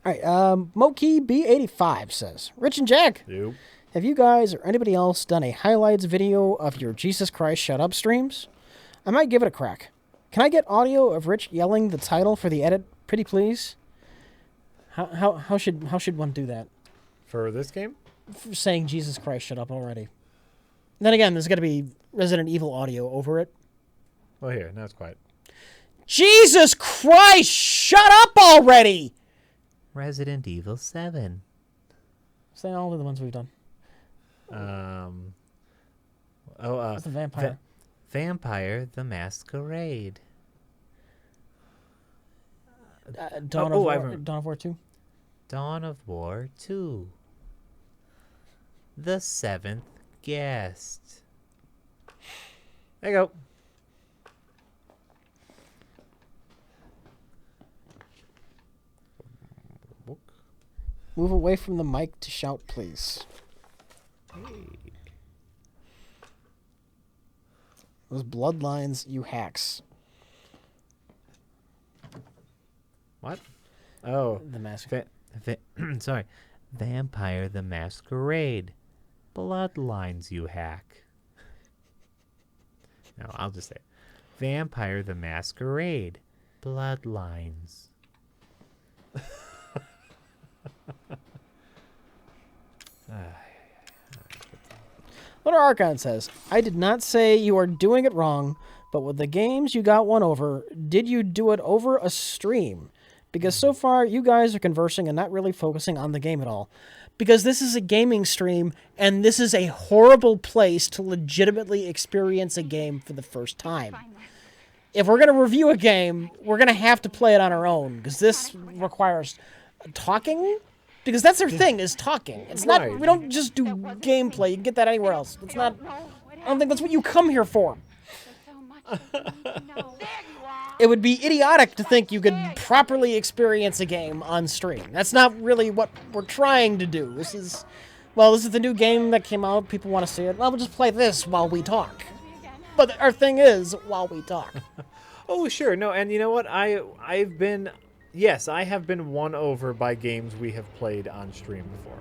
All right, Moki B85 says, Rich and Jack, Yep. have you guys or anybody else done a highlights video of your Jesus Christ Shut Up streams? I might give it a crack. Can I get audio of Rich yelling the title for the edit, pretty please? How should one do that? For this game? For saying Jesus Christ Shut Up already. Then again, there's got to be Resident Evil audio over it. Well, here, now it's quiet. Jesus Christ, shut up already! Resident Evil 7. Say all of the ones we've done. What's the vampire? Vampire the Masquerade. Dawn of War 2? Dawn of War 2. The Seventh Guest. There you go. Move away from the mic to shout, please. Those bloodlines, you hacks. What? Oh. The mask. Sorry. Vampire the Masquerade. Bloodlines, you hack. No, I'll just say it. Vampire the Masquerade. Bloodlines. Little Archon says, I did not say you are doing it wrong, but with the games you got one over, did you do it over a stream? Because so far, you guys are conversing and not really focusing on the game at all. Because this is a gaming stream, and this is a horrible place to legitimately experience a game for the first time. If we're going to review a game, we're going to have to play it on our own, because this requires talking. Because that's their thing, is talking. It's not, Right. we don't just do gameplay. You can get that anywhere else. It's not, I don't think that's what you come here for. It would be idiotic to think you could properly experience a game on stream. That's not really what we're trying to do. This is the new game that came out. People want to see it. Well, we'll just play this while we talk. But our thing is, while we talk. Oh, sure. No, and you know what? I have been won over by games we have played on stream before.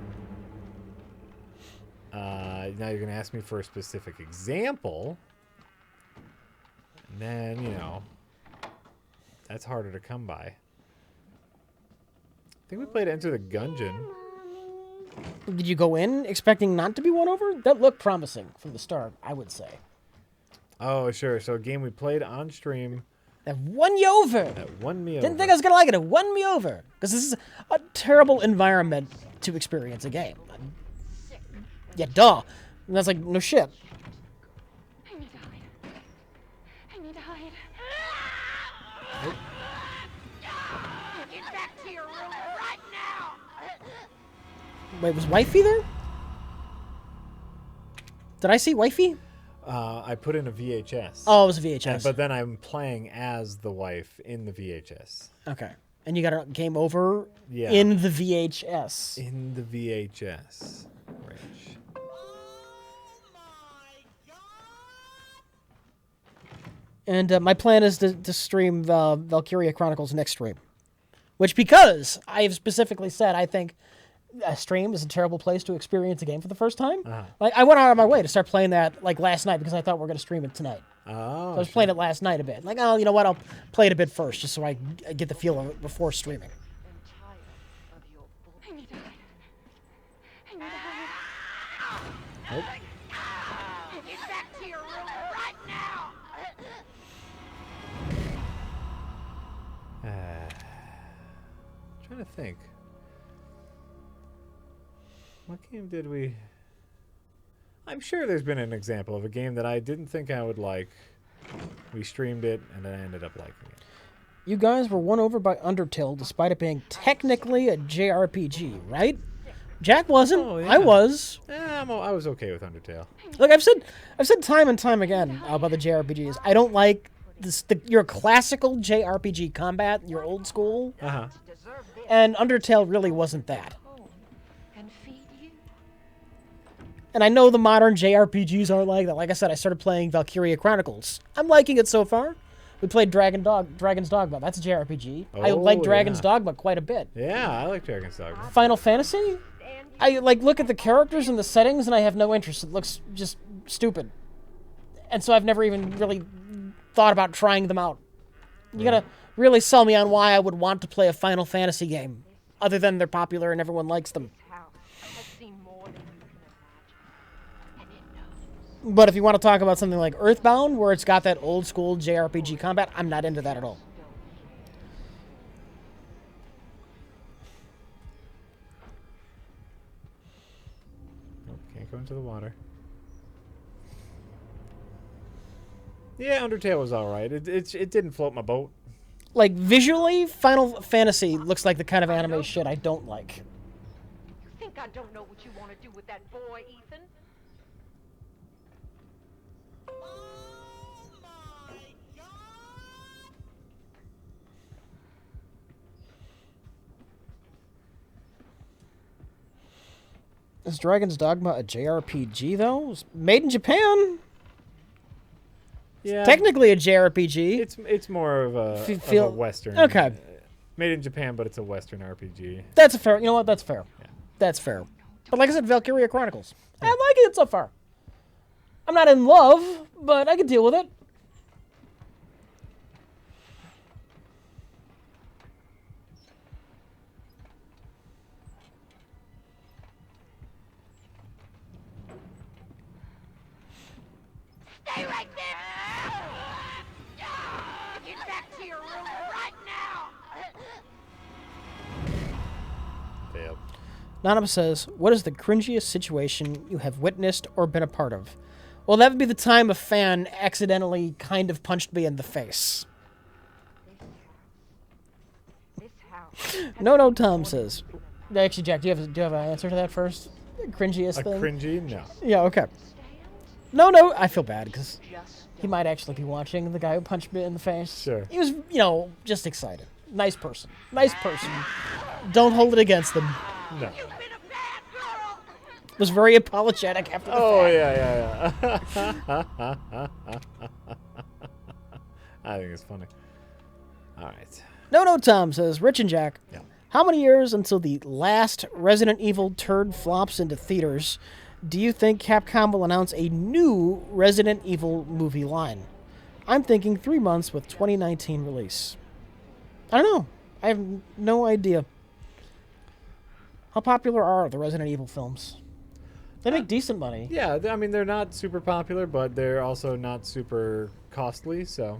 Now you're going to ask me for a specific example. And then, that's harder to come by. I think we played Enter the Gungeon. Did you go in expecting not to be won over? That looked promising from the start, I would say. Oh, sure. So a game we played on stream. That won you over. That won me over. Didn't think I was going to like it. It won me over. Because this is a terrible environment to experience a game. Yeah, duh. And that's like, no shit. I need to hide. I need to hide. Get back to your room right now. Wait, was Wifey there? Did I see Wifey? I put in a VHS. Oh, it was a VHS. But then I'm playing as the wife in the VHS. Okay. And you got a game over Yeah. in the VHS. In the VHS. Rich. And my plan is to stream Valkyria Chronicles next stream. Which, because I have specifically said I think a stream is a terrible place to experience a game for the first time. Like, I went out of my way to start playing that like last night because I thought we were going to stream it tonight. Oh, So I was playing it last night a bit. Like, oh, you know what? I'll play it a bit first just so I get the feel of it before streaming. I need to hide. I need to hide. Nope. Get back to your room right now. Trying to think. What game did we... I'm sure there's been an example of a game that I didn't think I would like. We streamed it, and then I ended up liking it. You guys were won over by Undertale despite it being technically a JRPG, right? Jack wasn't. Oh, yeah. I was. I was okay with Undertale. Look, I've said time and time again about the JRPGs. I don't like your classical JRPG combat, your old school, Uh-huh. and Undertale really wasn't that. And feed you. And I know the modern JRPGs aren't like that. Like I said, I started playing Valkyria Chronicles. I'm liking it so far, We played Dragon's Dogma. That's a JRPG. I Oh, like Dragon's yeah. Dogma quite a bit. Yeah, I like Dragon's Dogma. Final Fantasy? I like look at the characters and the settings, and I have no interest. It looks just stupid, and so I've never even really thought about trying them out. You gotta really sell me on why I would want to play a Final Fantasy game, other than they're popular and everyone likes them. House has seen more than you can imagine. And it knows. But if you want to talk about something like Earthbound, where it's got that old school JRPG combat, I'm not into that at all. Nope, can't go into the water. Yeah, Undertale was all right. It didn't float my boat. Like visually, Final Fantasy looks like the kind of anime shit I don't like. You think I don't know what you want to do with that boy, Ethan? Is Dragon's Dogma a JRPG though? It's made in Japan. Yeah, Technically a JRPG. it's more of F- a Western. okay. Made in Japan, but it's a Western RPG. That's a fair. You know what? That's fair. Yeah. That's fair. But like I said, Valkyria Chronicles. I like it so far. I'm not in love, but I can deal with it. Stay right there! Get back to your room right now! Failed. Nanama says, "What is the cringiest situation you have witnessed or been a part of?" Well, that would be the time a fan accidentally kind of punched me in the face. This house. No, Tom says. Actually, Jack, do you have an answer to that first? Cringiest A thing? cringy? No. Yeah, okay. No, I feel bad because he might actually be watching the guy who punched me in the face. Sure. He was, just excited. Nice person. Don't hold it against them. No. You've been a bad girl! Was very apologetic after the Oh fact. yeah. I think it's funny. All right. No, Tom says, Rich and Jack, Yeah. how many years until the last Resident Evil turd flops into theaters do you think Capcom will announce a new Resident Evil movie line? I'm thinking 3 months with 2019 release. I don't know. I have no idea. How popular are the Resident Evil films? They make decent money. Yeah, I mean they're not super popular, but they're also not super costly. So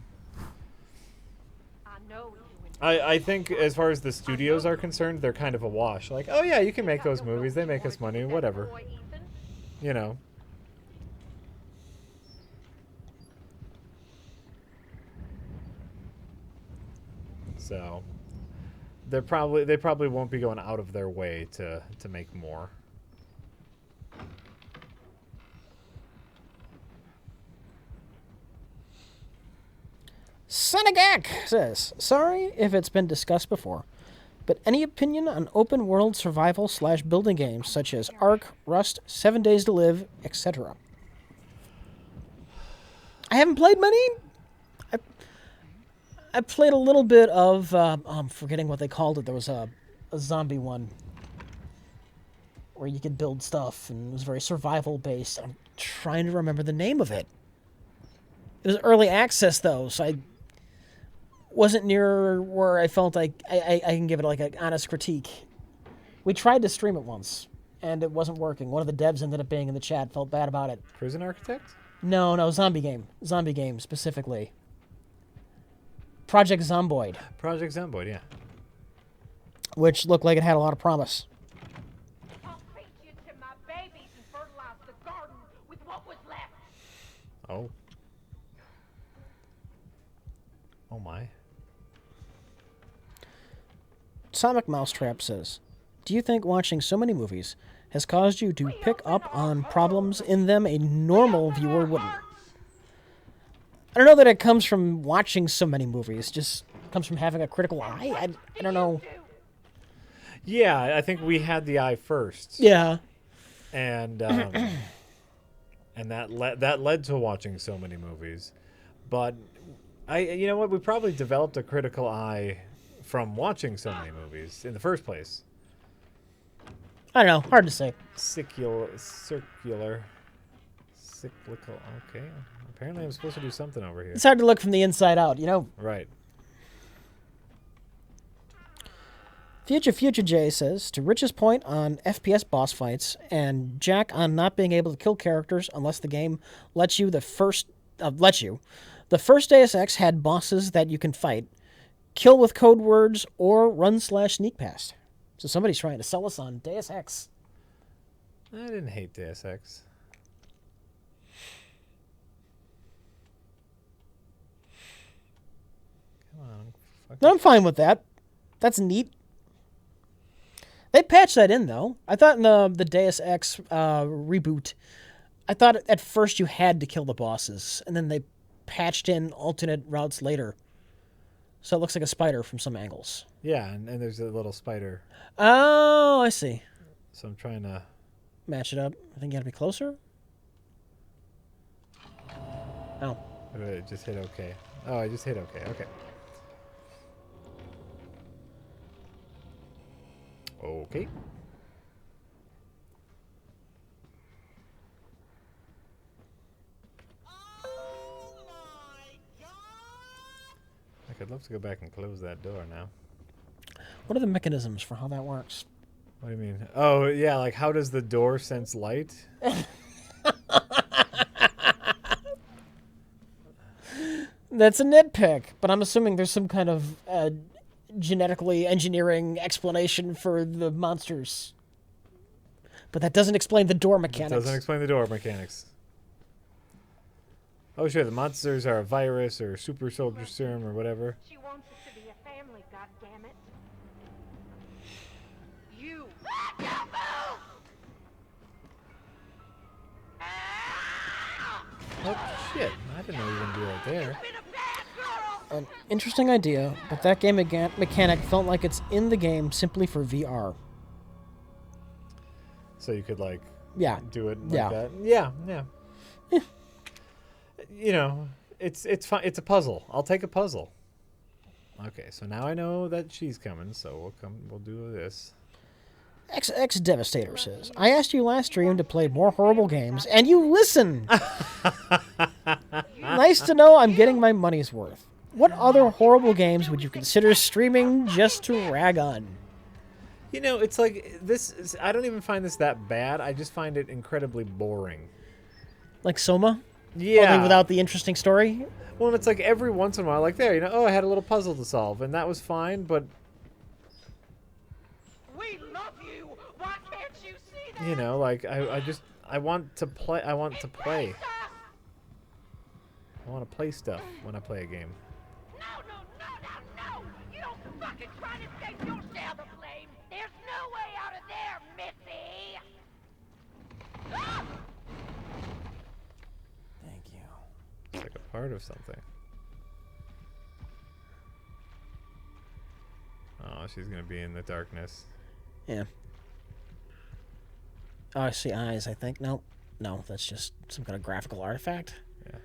I know you and I think as far as the studios are concerned, they're kind of a wash. Like, oh yeah, you can make those movies. They make us money. Whatever. boy, Ethan. You know. So they probably won't be going out of their way to make more. Senegak says, sorry if it's been discussed before, but any opinion on open world survival / building games such as Ark, Rust, 7 Days to Live, etc.? I haven't played many. I played a little bit of, I'm forgetting what they called it. There was a zombie one where you could build stuff and it was very survival based. I'm trying to remember the name of it. It was early access though, so I wasn't near where I felt like I can give it like an honest critique. We tried to stream it once, and it wasn't working. One of the devs ended up being in the chat, felt bad about it. Prison Architect? No, zombie game specifically. Project Zomboid, Project Zomboid, yeah. which looked like it had a lot of promise. I'll feed you to my babies and fertilize the garden with what was left. Oh. Oh my. Sonic Mousetrap says, do you think watching so many movies has caused you to pick up on problems in them a normal viewer wouldn't? I don't know that it comes from watching so many movies. Just comes from having a critical eye. I don't know. Yeah, I think we had the eye first. Yeah. And and that led to watching so many movies. But You know what? We probably developed a critical eye from watching so many movies in the first place. I don't know. Hard to say. Circular. Cyclical. Okay. Apparently I'm supposed to do something over here. It's hard to look from the inside out, you know? Right. Future Jay says, to Rich's point on FPS boss fights and Jack on not being able to kill characters unless the game lets you, the first Deus Ex had bosses that you can fight, kill with code words, or run/sneak past. So somebody's trying to sell us on Deus Ex. I didn't hate Deus Ex. Come on. No, I'm fine with that. That's neat. They patched that in, though. I thought in the Deus Ex reboot, I thought at first you had to kill the bosses, and then they patched in alternate routes later. So it looks like a spider from some angles. Yeah, and there's a little spider. Oh, I see. So I'm trying to... Match it up. I think you gotta be closer. Oh. Just hit OK. Oh, I just hit OK. Okay. Okay. I'd love to go back and close that door now. What are the mechanisms for how that works? What do you mean? Oh, yeah, like how does the door sense light? That's a nitpick, but I'm assuming there's some kind of genetically engineering explanation for the monsters. But that doesn't explain the door mechanics. It doesn't explain the door mechanics. Oh, sure, the monsters are a virus or super soldier serum or whatever. She wants us to be a family, goddammit. You. Don't move! Oh, shit. I didn't know you were going to be right there. Been a bad girl! An interesting idea, but that game mechanic felt like it's in the game simply for VR. So you could, like, Yeah. do it like Yeah. that? Yeah, yeah. You know, it's fun. It's a puzzle. I'll take a puzzle. Okay, so now I know that she's coming, so we'll do this. XX Devastator says, I asked you last stream to play more horrible games, and you listen! Nice to know I'm getting my money's worth. What other horrible games would you consider streaming just to rag on? You know, it's like I don't even find this that bad. I just find it incredibly boring. Like Soma? Yeah. Only without the interesting story? Well, it's like every once in a while, like there, oh, I had a little puzzle to solve, and that was fine, but... We love you! Why can't you see that? You know, like, I want to play, I want to play stuff when I play a game. No! You don't fucking try to escape your share of the flame! There's no way out of there, Missy! Ah! Thank you. It's like a part of something. Oh, she's gonna be in the darkness. Yeah. Oh, I see eyes, I think. No, that's just some kind of graphical artifact. Yeah.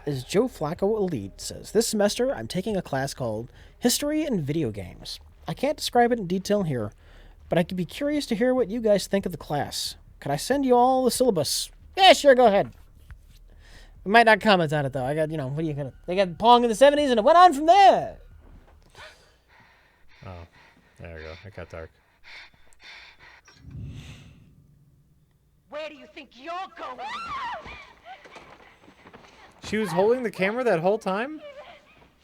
As Joe Flacco Elite says, this semester I'm taking a class called History and Video Games. I can't describe it in detail here, but I could be curious to hear what you guys think of the class. Could I send you all the syllabus? Yeah, sure, go ahead. We might not comment on it, though. I got, what are you gonna... They got Pong in the 70s, and it went on from there. Oh, there we go. It got dark. Where do you think you're going? She was holding the camera that whole time?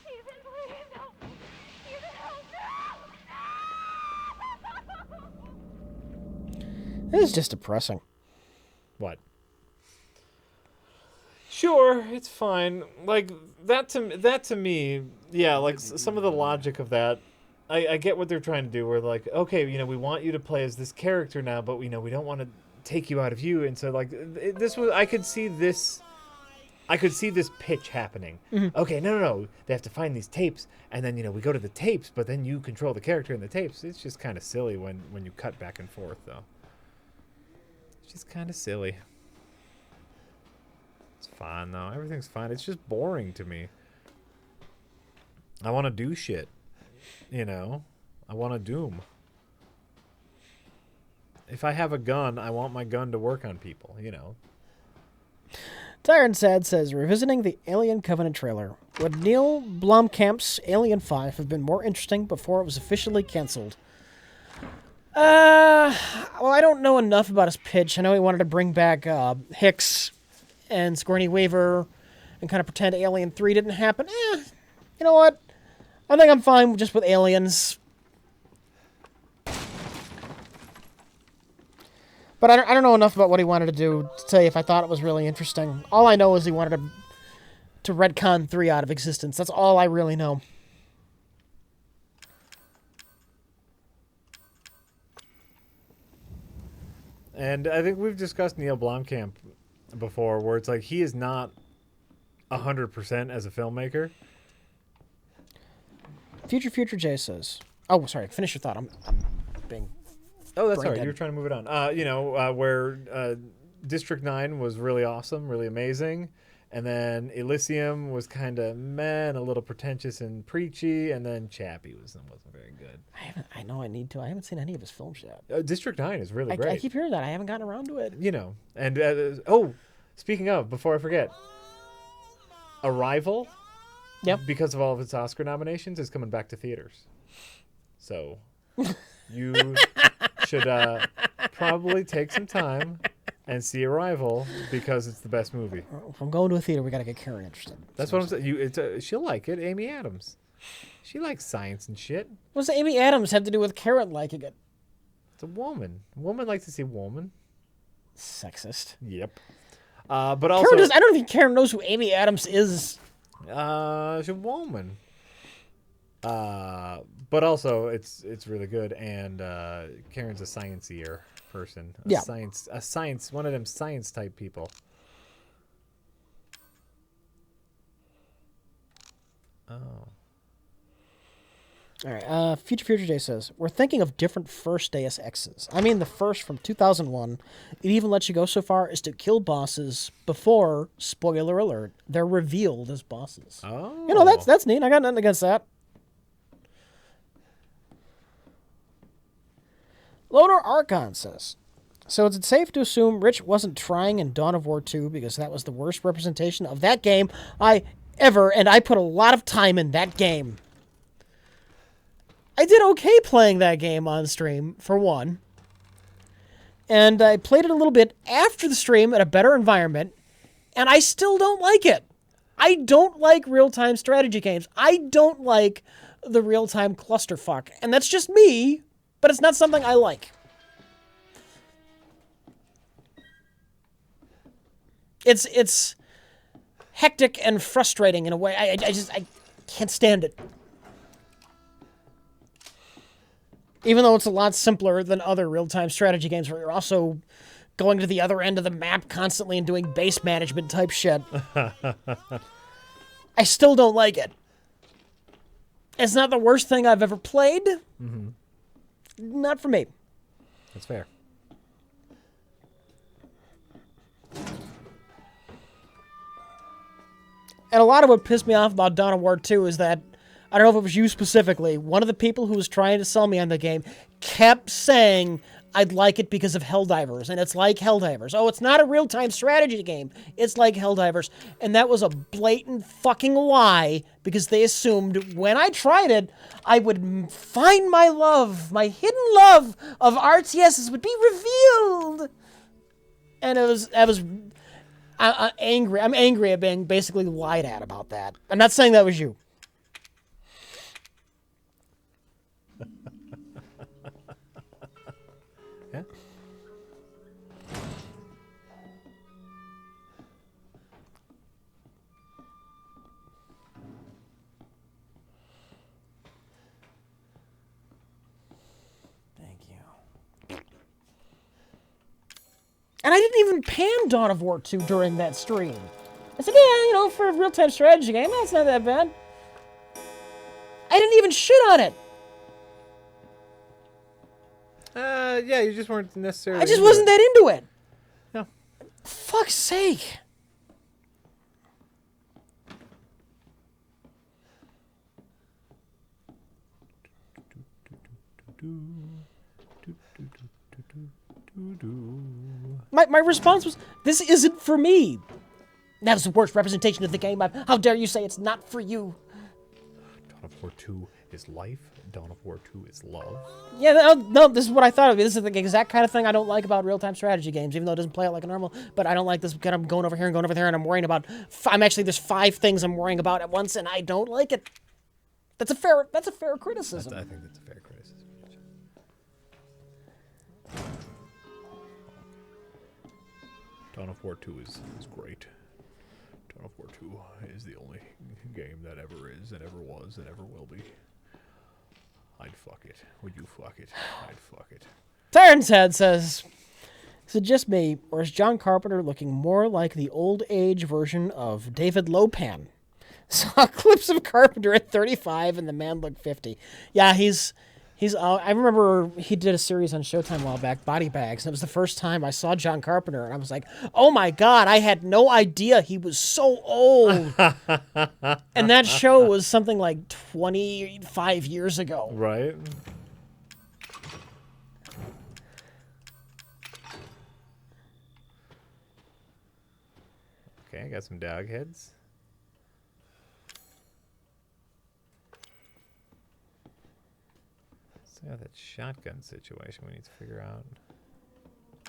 Steven, please help me. Steven, help me. This is just depressing. What? Sure, it's fine. Like that to me, yeah. Like some of the logic of that, I get what they're trying to do. Where like, okay, we want you to play as this character now, but we don't want to take you out of you. And so like, this was I could see this pitch happening. Mm-hmm. Okay, no. They have to find these tapes, and then we go to the tapes, but then you control the character in the tapes. It's just kind of silly when you cut back and forth, though. just kind of silly. It's fine though. Everything's fine. It's just boring to me. I want to do shit. You know, I want to Doom. If I have a gun, I want my gun to work on people. You know. Tyrant Sad says, revisiting the Alien Covenant trailer. Would Neil Blomkamp's Alien 5 have been more interesting before it was officially canceled? Well, I don't know enough about his pitch. I know he wanted to bring back Hicks and Sigourney Weaver and kind of pretend Alien 3 didn't happen. You know what? I think I'm fine just with Aliens. But I don't know enough about what he wanted to do to tell you if I thought it was really interesting. All I know is he wanted to retcon 3 out of existence. That's all I really know. And I think we've discussed Neil Blomkamp before, where it's like he is not 100% as a filmmaker. Future Jay says, "Oh, sorry. Finish your thought. I'm being." Oh, that's brain all right. dead. You were trying to move it on. Where District 9 was really awesome, really amazing. And then Elysium was kind of meh and a little pretentious and preachy. And then Chappie wasn't very good. I know I need to. I haven't seen any of his films yet. District 9 is really great. I keep hearing that. I haven't gotten around to it. You know. And, speaking of, before I forget, Arrival, Yep. because of all of its Oscar nominations, is coming back to theaters. So you should probably take some time and see Arrival because it's the best movie. If I'm going to a theater, we got to get Karen interested. That's what I'm saying. She'll like it. Amy Adams. She likes science and shit. What does Amy Adams have to do with Karen liking it? It's a woman. A woman likes to see woman. Sexist. Yep. But also, Karen I don't think Karen knows who Amy Adams is. she's a woman. But also, it's really good, and Karen's a sciencier person. Yeah. Science, one of them science type people. Oh. All right. Future Day says, we're thinking of different first Deus Exes. I mean, the first from 2001. It even lets you go so far as to kill bosses before, spoiler alert, they're revealed as bosses. Oh. You know, that's neat. I got nothing against that. Loner Archon says, so is it safe to assume Rich wasn't trying in Dawn of War 2 because that was the worst representation of that game and I put a lot of time in that game. I did okay playing that game on stream, for one. And I played it a little bit after the stream at a better environment, and I still don't like it. I don't like real-time strategy games. I don't like the real-time clusterfuck. And that's just me, but it's not something I like. It's hectic and frustrating in a way. I can't stand it. Even though it's a lot simpler than other real-time strategy games where you're also going to the other end of the map constantly and doing base management type shit. I still don't like it. It's not the worst thing I've ever played. Mm-hmm. Not for me. That's fair. And a lot of what pissed me off about Dawn of War 2 is that, I don't know if it was you specifically, one of the people who was trying to sell me on the game kept saying I'd like it because of Helldivers, and it's like Helldivers. Oh, it's not a real-time strategy game. It's like Helldivers. And that was a blatant fucking lie, because they assumed when I tried it, I would find my love, my hidden love of RTSs would be revealed. And I'm angry. I'm angry at being basically lied at about that. I'm not saying that was you. Yeah. Thank you. And I didn't even pan Dawn of War 2 during that stream. I said, yeah, for a real-time strategy game, that's not that bad. I didn't even shit on it. Yeah, you just weren't necessarily. I just wasn't that into it. Fuck's sake. My response was, this isn't for me. That is the worst representation of the game. How dare you say it's not for you? Dawn of War 2 is life. Dawn of War 2 is love. Yeah, no, this is what I thought of. This is the exact kind of thing I don't like about real-time strategy games, even though it doesn't play out like a normal. But I don't like this kind of going over here and going over there, and I'm worrying about. There's 5 things I'm worrying about at once, and I don't like it. That's a fair criticism. I think that's a fair criticism. Dawn of War 2 is great. Dawn of War 2 is the only game that ever is and ever was and ever will be. I'd fuck it. Would you fuck it? I'd fuck it. Tyron's Head says, is it just me, or is John Carpenter looking more like the old age version of David Lopan? Saw clips of Carpenter at 35 and the man looked 50. Yeah, he's I remember he did a series on Showtime a while back, Body Bags, and it was the first time I saw John Carpenter, and I was like, oh my God, I had no idea he was so old. And that show was something like 25 years ago. Right? Okay, I got some dog heads. Yeah, that shotgun situation we need to figure out.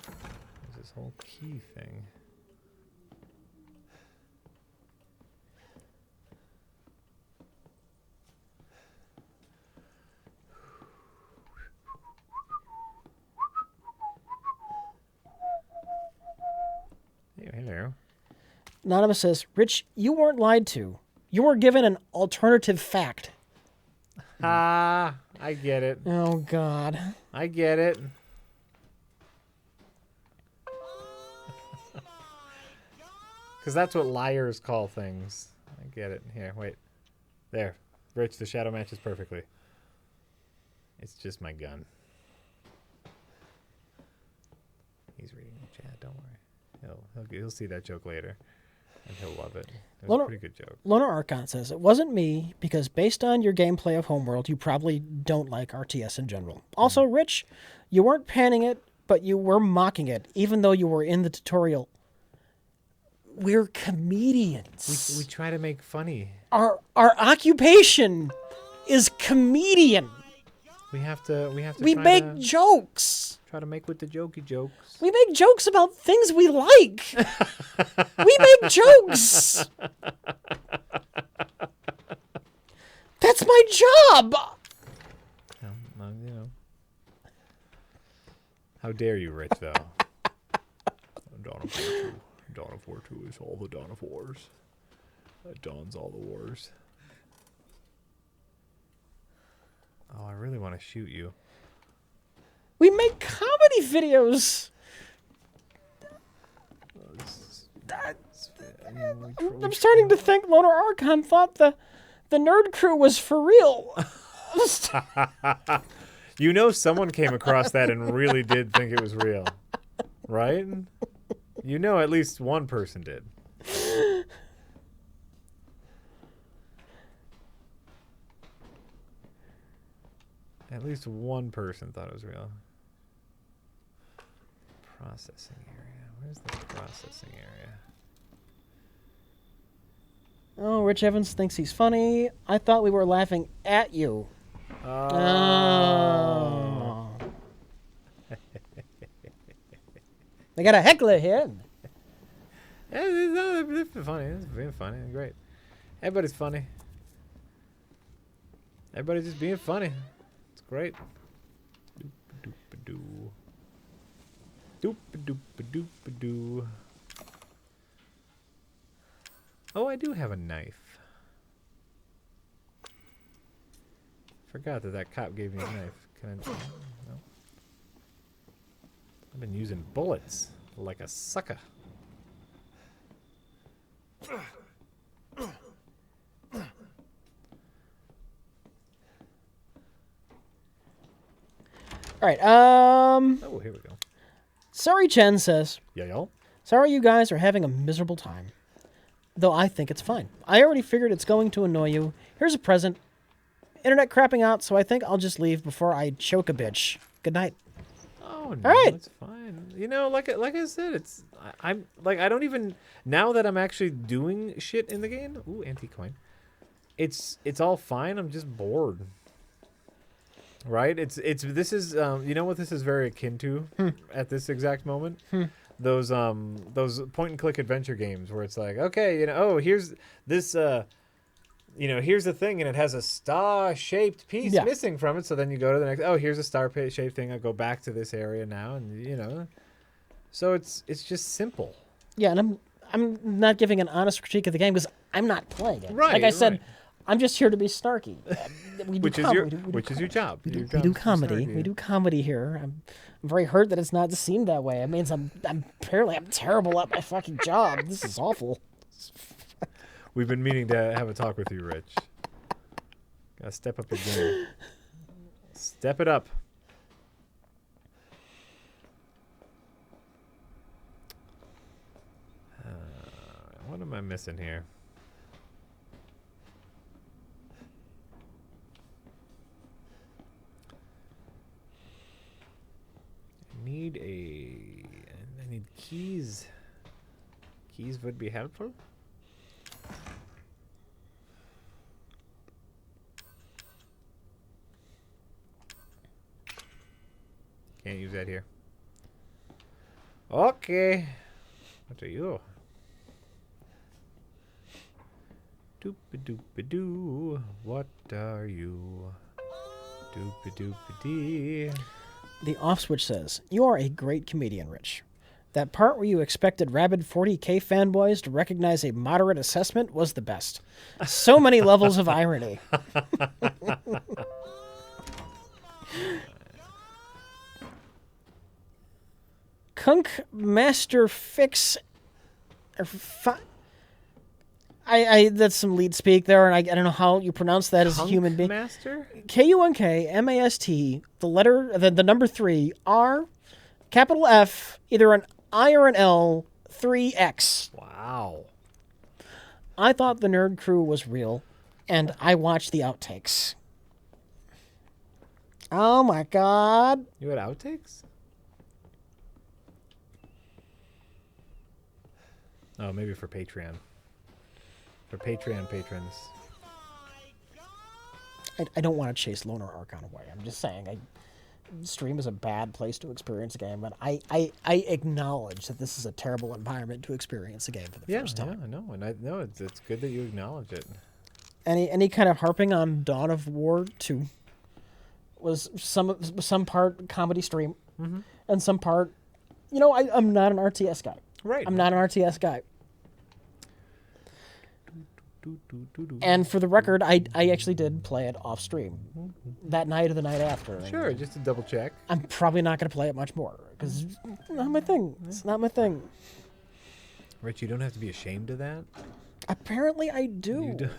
There's this whole key thing. Hey, hello. Anonymous says, Rich, you weren't lied to. You were given an alternative fact. Ah, I get it. Oh, God. I get it. Because that's what liars call things. I get it. Here, wait. There. Rich, the shadow matches perfectly. It's just my gun. He's reading the chat, don't worry. He'll see that joke later. And he'll love it. It was a pretty good joke. Loner Archon says, it wasn't me, because based on your gameplay of Homeworld, you probably don't like RTS in general. Also, Rich, you weren't panning it, but you were mocking it, even though you were in the tutorial. We're comedians. We try to make funny. Our occupation is comedian. We have to We try make to, jokes. try to make with the jokey jokes. We make jokes about things we like. We make jokes. That's my job. You know. How dare you, Rich, though? Dawn of War 2. Dawn of War 2 is all the Dawn of Wars. That dawns all the wars. Oh, I really want to shoot you. We make comedy videos. I'm starting to think Loner Archon thought the Nerd Crew was for real. You know someone came across that and really did think it was real. Right? You know at least one person did. At least one person thought it was real. Processing area. Where's the processing area? Oh, Rich Evans thinks he's funny. I thought we were laughing at you. Oh. They got a heckler here. Yeah, it's funny. It's being funny. Great. Everybody's funny. Everybody's just being funny. It's great. Doop-a-doop-a-doo. Doop-a-doop-a-doop-a-doo. Oh, I do have a knife. Forgot that cop gave me a knife. Can I? No. I've been using bullets like a sucker. All right. Oh, here we go. Sorry, Chen says, Yeah, y'all. Sorry you guys are having a miserable time. Though I think it's fine. I already figured it's going to annoy you. Here's a present. Internet crapping out, so I think I'll just leave before I choke a bitch. Good night. Oh no, right. it's fine. You know, like I said, it's I'm like I don't even now that I'm actually doing shit in the game. Ooh, anti-coin. It's all fine. I'm just bored. Right? It's this is you know what this is very akin to at this exact moment? Those point and click adventure games where it's like, okay, you know, oh, here's this you know, here's the thing and it has a star-shaped piece Yeah. missing from it, so then you go to the next, oh, here's a star-shaped thing. I go back to this area now and you know. So it's just simple. Yeah, and I'm not giving an honest critique of the game because I'm not playing it. Right, Like I said, right. I'm just here to be snarky. We do Which is your job. We Your do job's to comedy. snarky. We do comedy here. I'm very hurt that it's not seen that way. It means I'm terrible at my fucking job. This is awful. We've been meaning to have a talk with you, Rich. Gotta step up your game. Step it up. What am I missing here? I need keys. Keys would be helpful. Can't use that here. Okay. What are you? Doop-a-doop-a-doo. What are you? Doop-a-doop-a-dee. The off switch says, "You are a great comedian, Rich. That part where you expected rabid 40K fanboys to recognize a moderate assessment was the best. So many levels of irony." Kunk Master Fix. That's some lead speak there, and I don't know how you pronounce that as a human being. Master? KUNKMAST, the number 3, R, capital F, either an I or an L, 3X. Wow. I thought the Nerd Crew was real, and I watched the outtakes. Oh my god. You had outtakes? Oh, maybe for Patreon. For Patreon patrons. I don't want to chase Loner Archon away. I'm just saying, stream is a bad place to experience a game, but I acknowledge that this is a terrible environment to experience a game for the first time. Yeah, I know, and I know it's good that you acknowledge it. Any kind of harping on Dawn of War 2 was some part comedy stream, and some part, you know, I'm not an RTS guy. Right. I'm not an RTS guy. And for the record, I actually did play it off stream that night or the night after. Sure, just to double check. I'm probably not going to play it much more because it's not my thing. It's not my thing. Rich, you don't have to be ashamed of that. Apparently, I do. You do.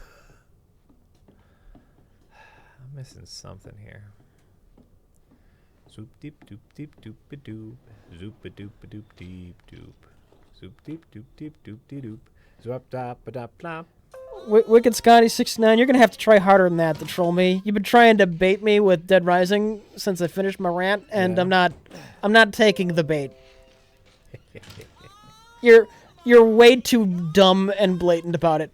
I'm missing something here. Zoop deep doop deep doop a doop. Zoop a doop a doop deep doop. Zoop deep doop deep doop dee doop. Zoop dop a dop plop. Wicked Scotty 69, you're gonna have to try harder than that to troll me. You've been trying to bait me with Dead Rising since I finished my rant, and Yeah. I'm not taking the bait. You're way too dumb and blatant about it.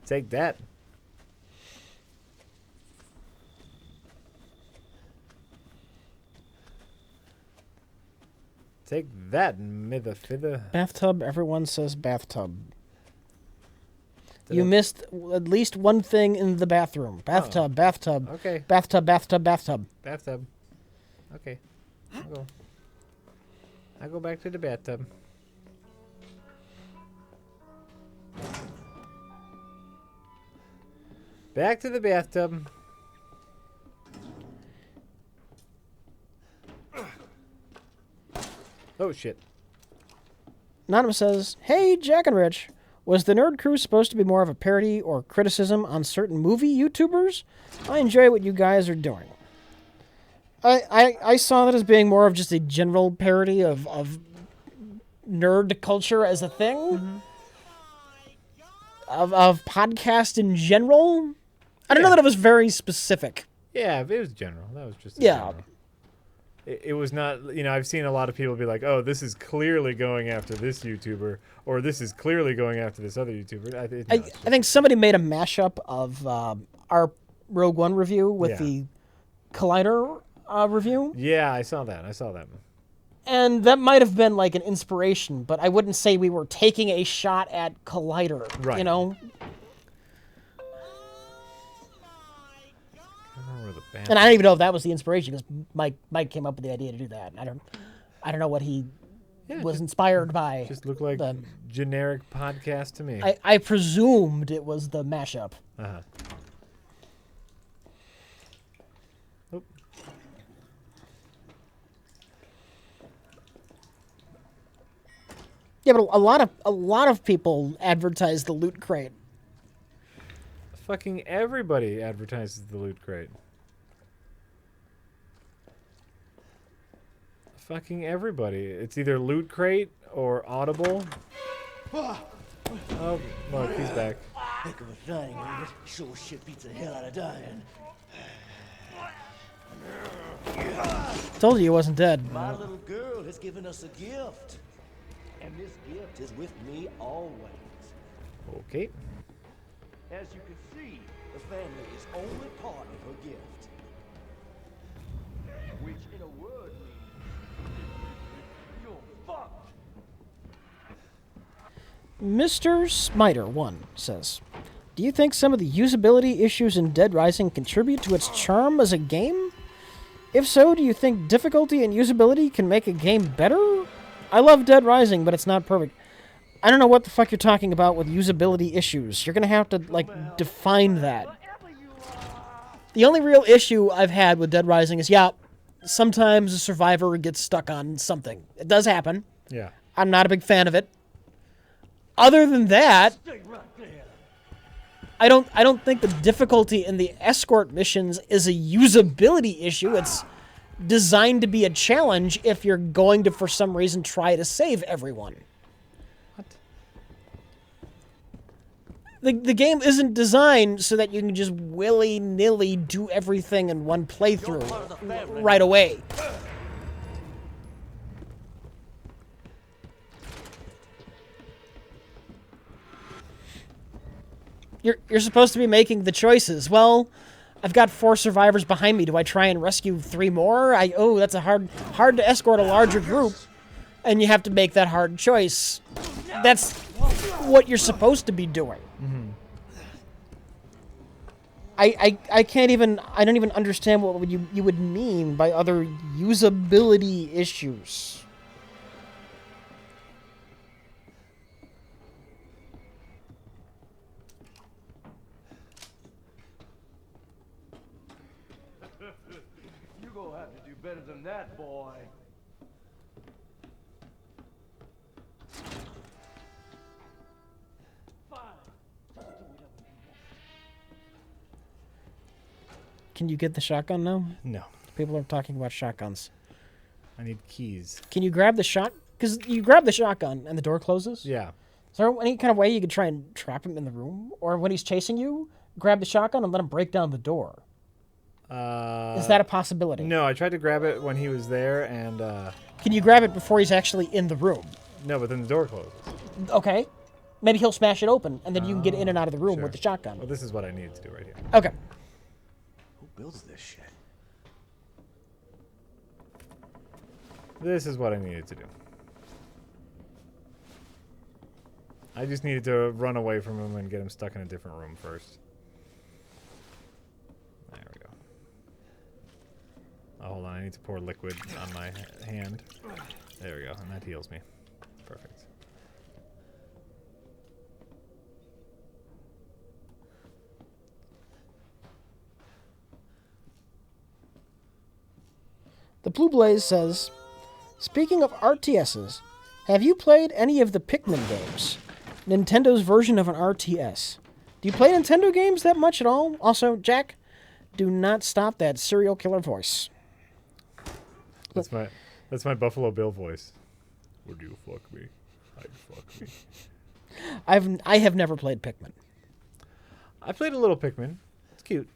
Take that. Take that, mither fither. Bathtub, everyone says bathtub. You missed at least one thing in the bathroom. Bathtub, bathtub. Okay. Bathtub, bathtub, bathtub. Bathtub. Okay. I'll go back to the bathtub. Back to the bathtub. Oh shit. Anonymous says, "Hey, Jack and Rich, was the Nerd Crew supposed to be more of a parody or criticism on certain movie YouTubers? I enjoy what you guys are doing." I saw that as being more of just a general parody of nerd culture as a thing. Of podcast in general. I don't know that it was very specific. Yeah, it was general. That was just Yeah. general. It was not, I've seen a lot of people be like, oh, this is clearly going after this YouTuber, or this is clearly going after this other YouTuber. I think somebody made a mashup of our Rogue One review with Yeah. the Collider review. Yeah, I saw that. And that might have been like an inspiration, but I wouldn't say we were taking a shot at Collider, Right. you know? I don't remember the band. And I don't even know if that was the inspiration because Mike came up with the idea to do that. I don't know what he was inspired by. Just looked like the- generic podcast to me. I presumed it was the mashup. Uh-huh. Oop. Yeah, but a lot of people advertise the Loot Crate. Fucking everybody advertises the Loot Crate. Fucking everybody. It's either Loot Crate or Audible. Oh, look, he's back. Heck of a thing, ain't it? Sure shit beats the hell out of dying. Told you he wasn't dead. My little girl has given us a gift. And this gift is with me always. Okay. As you can see, the family is only part of her gift. Which in a word means you're fucked. Mr. Smiter1 says, do you think some of the usability issues in Dead Rising contribute to its charm as a game? If so, do you think difficulty and usability can make a game better? I love Dead Rising, but it's not perfect. I don't know what the fuck you're talking about with usability issues. You're gonna have to, like, define that. The only real issue I've had with Dead Rising is, sometimes a survivor gets stuck on something. It does happen. Yeah. I'm not a big fan of it. Other than that, I don't think the difficulty in the escort missions is a usability issue. It's designed to be a challenge if you're going to, for some reason, try to save everyone. What? The game isn't designed so that you can just willy-nilly do everything in one playthrough right away. You're supposed to be making the choices. Well, I've got 4 survivors behind me. Do I try and rescue 3 more? That's a hard to escort a larger group, and you have to make that hard choice. That's what you're supposed to be doing. Mm-hmm. I can't even. I don't even understand what you would mean by other usability issues. You're gonna have to do better than that, boy. Can you get the shotgun now? No. People are talking about shotguns. I need keys. Can you grab the shot? Because you grab the shotgun and the door closes. Yeah. Is there any kind of way you could try and trap him in the room? Or when he's chasing you, grab the shotgun and let him break down the door? Is that a possibility? No, I tried to grab it when he was there, and Can you grab it before he's actually in the room? no, but then the door closes. Okay. Maybe he'll smash it open, and then you can get in and out of the room Sure. with the shotgun. Well, this is what I needed to do right here. Okay. Who builds this shit? This is what I needed to do. I just needed to run away from him and get him stuck in a different room first. There we go. Oh, hold on, I need to pour liquid on my hand. There we go, and that heals me. Perfect. The Blue Blaze says, speaking of RTSs, have you played any of the Pikmin games? Nintendo's version of an RTS. Do you play Nintendo games that much at all? Also, Jack, do not stop that serial killer voice. That's my Buffalo Bill voice. Would you fuck me? I'd fuck me. I have never played Pikmin. I played a little Pikmin. It's cute.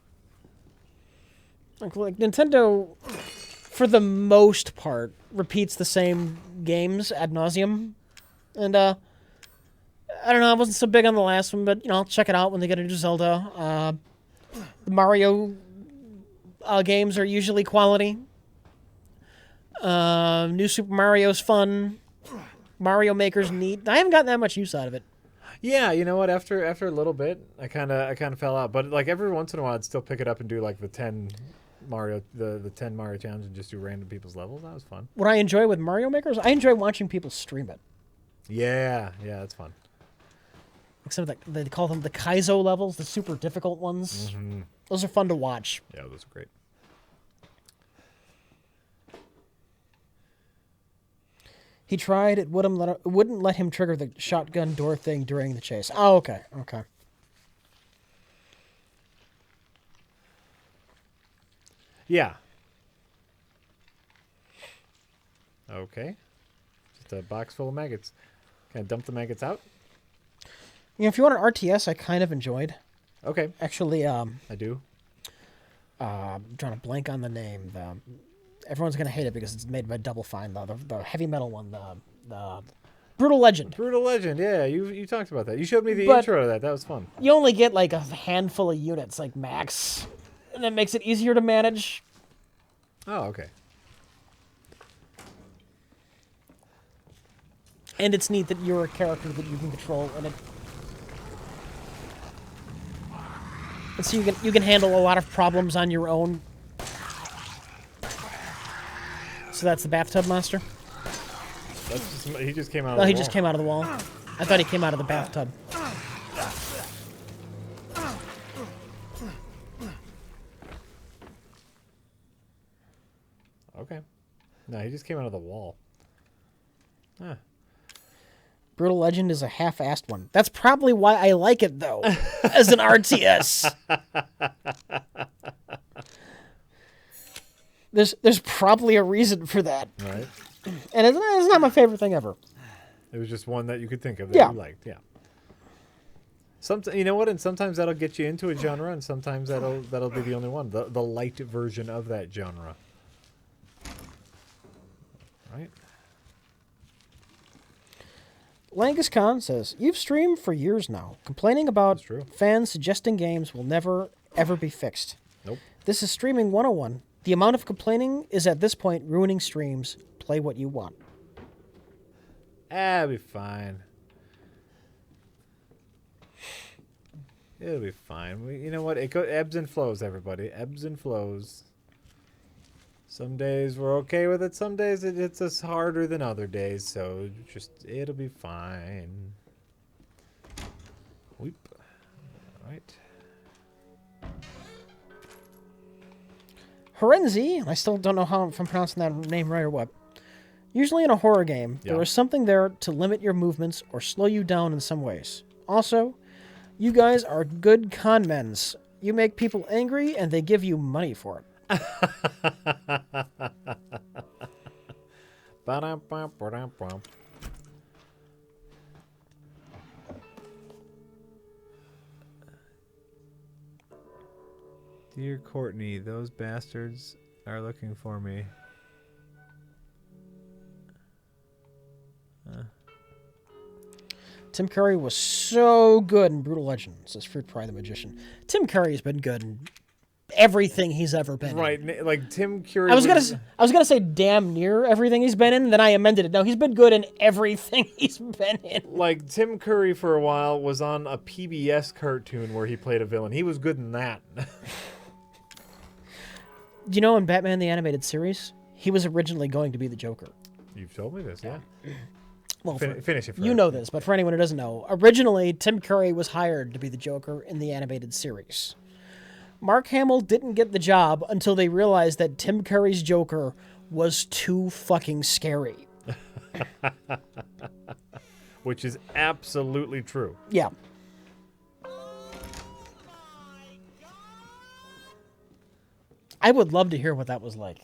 Like Nintendo, for the most part, repeats the same games ad nauseum, and I don't know. I wasn't so big on the last one, but I'll check it out when they get a new Zelda. The Mario games are usually quality. New Super Mario's fun. Mario Maker's neat. I haven't gotten that much use out of it. Yeah, you know what? After a little bit, I kind of fell out. But like every once in a while, I'd still pick it up and do like the 10 Mario challenge and just do random people's levels. That was fun. What I enjoy with Mario Makers, I enjoy watching people stream it. Yeah, that's fun. Like some of they call them the Kaizo levels, the super difficult ones. Mm-hmm. Those are fun to watch. Yeah, those are great. He tried. It wouldn't let him trigger the shotgun door thing during the chase. Oh, okay. Yeah. Okay. Just a box full of maggots. Can I dump the maggots out? If you want an RTS, I kind of enjoyed. Okay. Actually, I do. I'm trying to blank on the name. Everyone's gonna hate it because it's made by Double Fine, the heavy metal one, the Brutal Legend. Brutal Legend, yeah, you talked about that. You showed me the But intro to that. That was fun. you only get like a handful of units, like max, and that makes it easier to manage. Oh, okay. And it's neat that you're a character that you can control, and so you can handle a lot of problems on your own. So that's the bathtub monster? He just came out of the No, wall. he just came out of the wall. I thought he came out of the bathtub. Okay. No, he just came out of the wall. Huh. Brutal Legend is a half-assed one. That's probably why I like it, though, as an RTS. There's probably a reason for that. Right. And it's not my favorite thing ever. It was just one that you could think of that Yeah. you liked. Yeah. You know what? And sometimes that'll get you into a genre, and sometimes that'll be the only one, the light version of that genre. Right. Langus Khan says, "You've streamed for years now, complaining about That's true. fans suggesting games will never, ever be fixed. Nope. This is Streaming 101. The amount of complaining is at this point ruining streams. Play what you want." It'll be fine. It'll be fine. You know what? It ebbs and flows, everybody. Ebbs and flows. Some days we're okay with it. Some days it's us harder than other days. So it'll be fine. Weep. All right. Horenzi, I still don't know if I'm pronouncing that name right or what. Usually in a horror game, there Yeah. is something there to limit your movements or slow you down in some ways. Also, you guys are good con men's. You make people angry and they give you money for it. Ba-dum-bum-ba-dum-bum. Dear Courtney, those bastards are looking for me. Tim Curry was so good in Brutal Legend, says Fruit Pie the Magician. Tim Curry's been good in everything he's ever been in. Right, like Tim Curry. I was gonna say damn near everything he's been in, then I amended it. No, he's been good in everything he's been in. Like Tim Curry for a while was on a PBS cartoon where he played a villain. He was good in that. Do you know in Batman the Animated Series, he was originally going to be the Joker? You've told me this, yeah. Well, Finish it. you know this, but for anyone who doesn't know, originally Tim Curry was hired to be the Joker in the animated series. Mark Hamill didn't get the job until they realized that Tim Curry's Joker was too fucking scary. Which is absolutely true. Yeah. I would love to hear what that was like.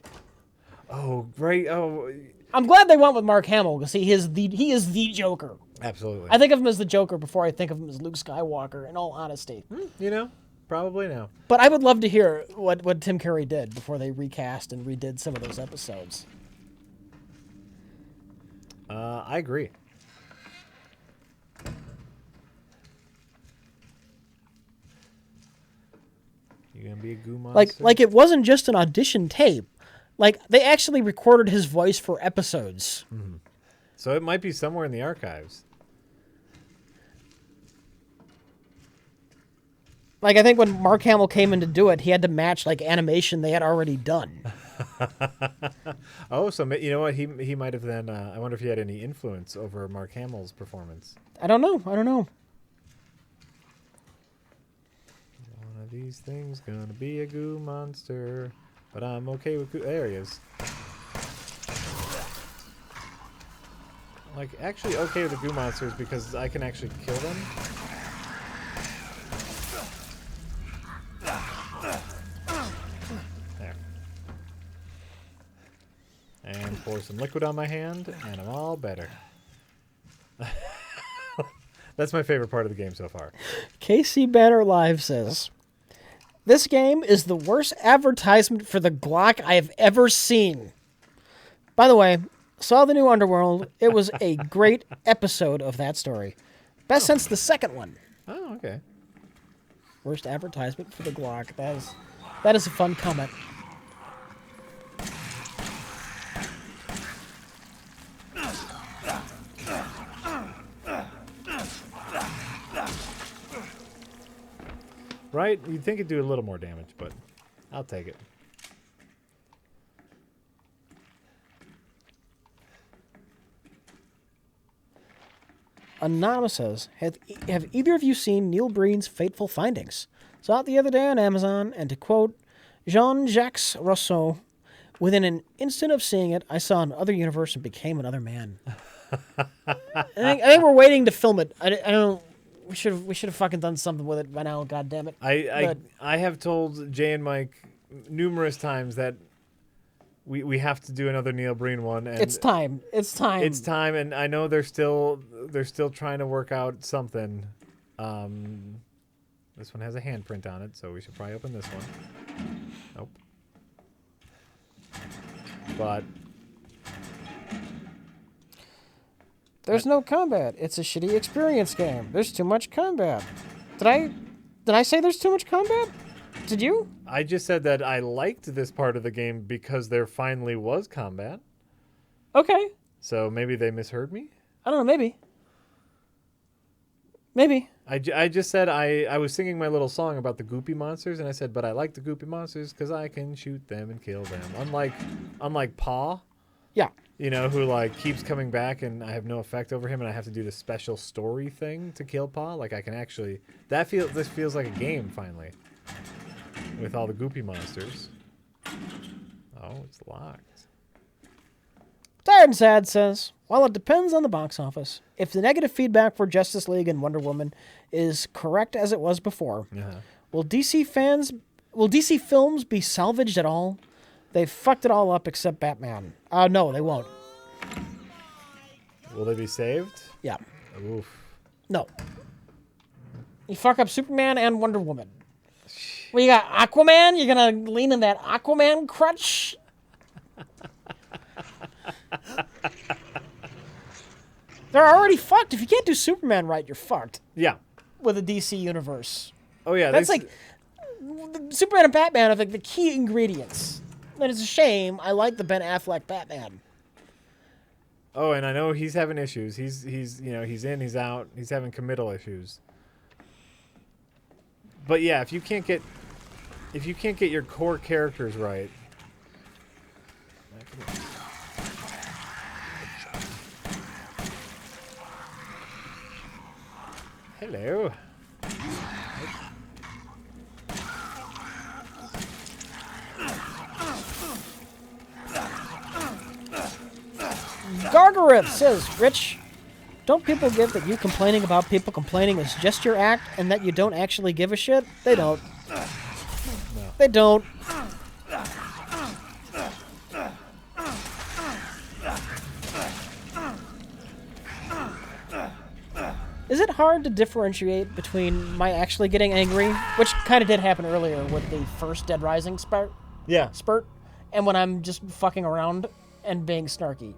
Oh, great. Oh, I'm glad they went with Mark Hamill because he is the Joker. absolutely. I think of him as the Joker before I think of him as Luke Skywalker, in all honesty. You know, probably now. But I would love to hear what Tim Curry did before they recast and redid some of those episodes. I agree. You gonna be a goo monster? Like it wasn't just an audition tape. Like they actually recorded his voice for episodes. So it might be somewhere in the archives. Like I think when Mark Hamill came in to do it, he had to match like animation they had already done. Oh, so you know what? He might have then. I wonder if he had any influence over Mark Hamill's performance. I don't know. One of these things gonna be a goo monster, but I'm okay with goo. There he is. Like actually okay with the goo monsters because I can actually kill them. There. And pour some liquid on my hand, and I'm all better. That's my favorite part of the game so far. KC Banner Live says, "This game is the worst advertisement for the Glock I have ever seen." By the way, saw the new Underworld. It was a great episode of that story. Best since the second one. Oh, okay. Worst advertisement for the Glock. That is a fun comment. Right? You'd think it'd do a little more damage, but I'll take it. Anonymous says, have either of you seen Neil Breen's Fateful Findings? Saw it the other day on Amazon, and to quote Jean-Jacques Rousseau, "Within an instant of seeing it, I saw another universe and became another man." I think we're waiting to film it. I don't. We should have fucking done something with it by now. God damn it! I have told Jay and Mike numerous times that we have to do another Neil Breen one. And it's time. It's time. It's time, and I know they're still trying to work out something. This one has a handprint on it, so we should probably open this one. Nope. But there's no combat. It's a shitty experience game. There's too much combat. Did I say there's too much combat? Did you? I just said that I liked this part of the game because there finally was combat. Okay. So maybe they misheard me? I don't know. Maybe. Maybe. I just said I was singing my little song about the goopy monsters, and I said, but I like the goopy monsters because I can shoot them and kill them. Unlike Paw. Yeah. You know, who like keeps coming back and I have no effect over him and I have to do the special story thing to kill Paw. Like I can actually this feels like a game finally. With all the goopy monsters. Oh, it's locked. Tired and Sad says, while it depends on the box office, if the negative feedback for Justice League and Wonder Woman is correct as it was before, will DC films be salvaged at all? They fucked it all up except Batman. No, they won't. Will they be saved? Yeah. Oof. No. You fuck up Superman and Wonder Woman. Well, you got Aquaman? You're going to lean in that Aquaman crutch? They're already fucked. If you can't do Superman right, you're fucked. Yeah. With a DC universe. Oh, yeah. That's like... Superman and Batman are like the key ingredients. And it's a shame. I like the Ben Affleck Batman. Oh, and I know he's having issues. He's he's in, he's out. He's having committal issues. But yeah, if you can't get your core characters right. Hello. Gargarith says, Rich, don't people get that you complaining about people complaining is just your act and that you don't actually give a shit? They don't. No. They don't. Is it hard to differentiate between my actually getting angry, which kind of did happen earlier with the first Dead Rising spurt, Yeah. and when I'm just fucking around and being snarky?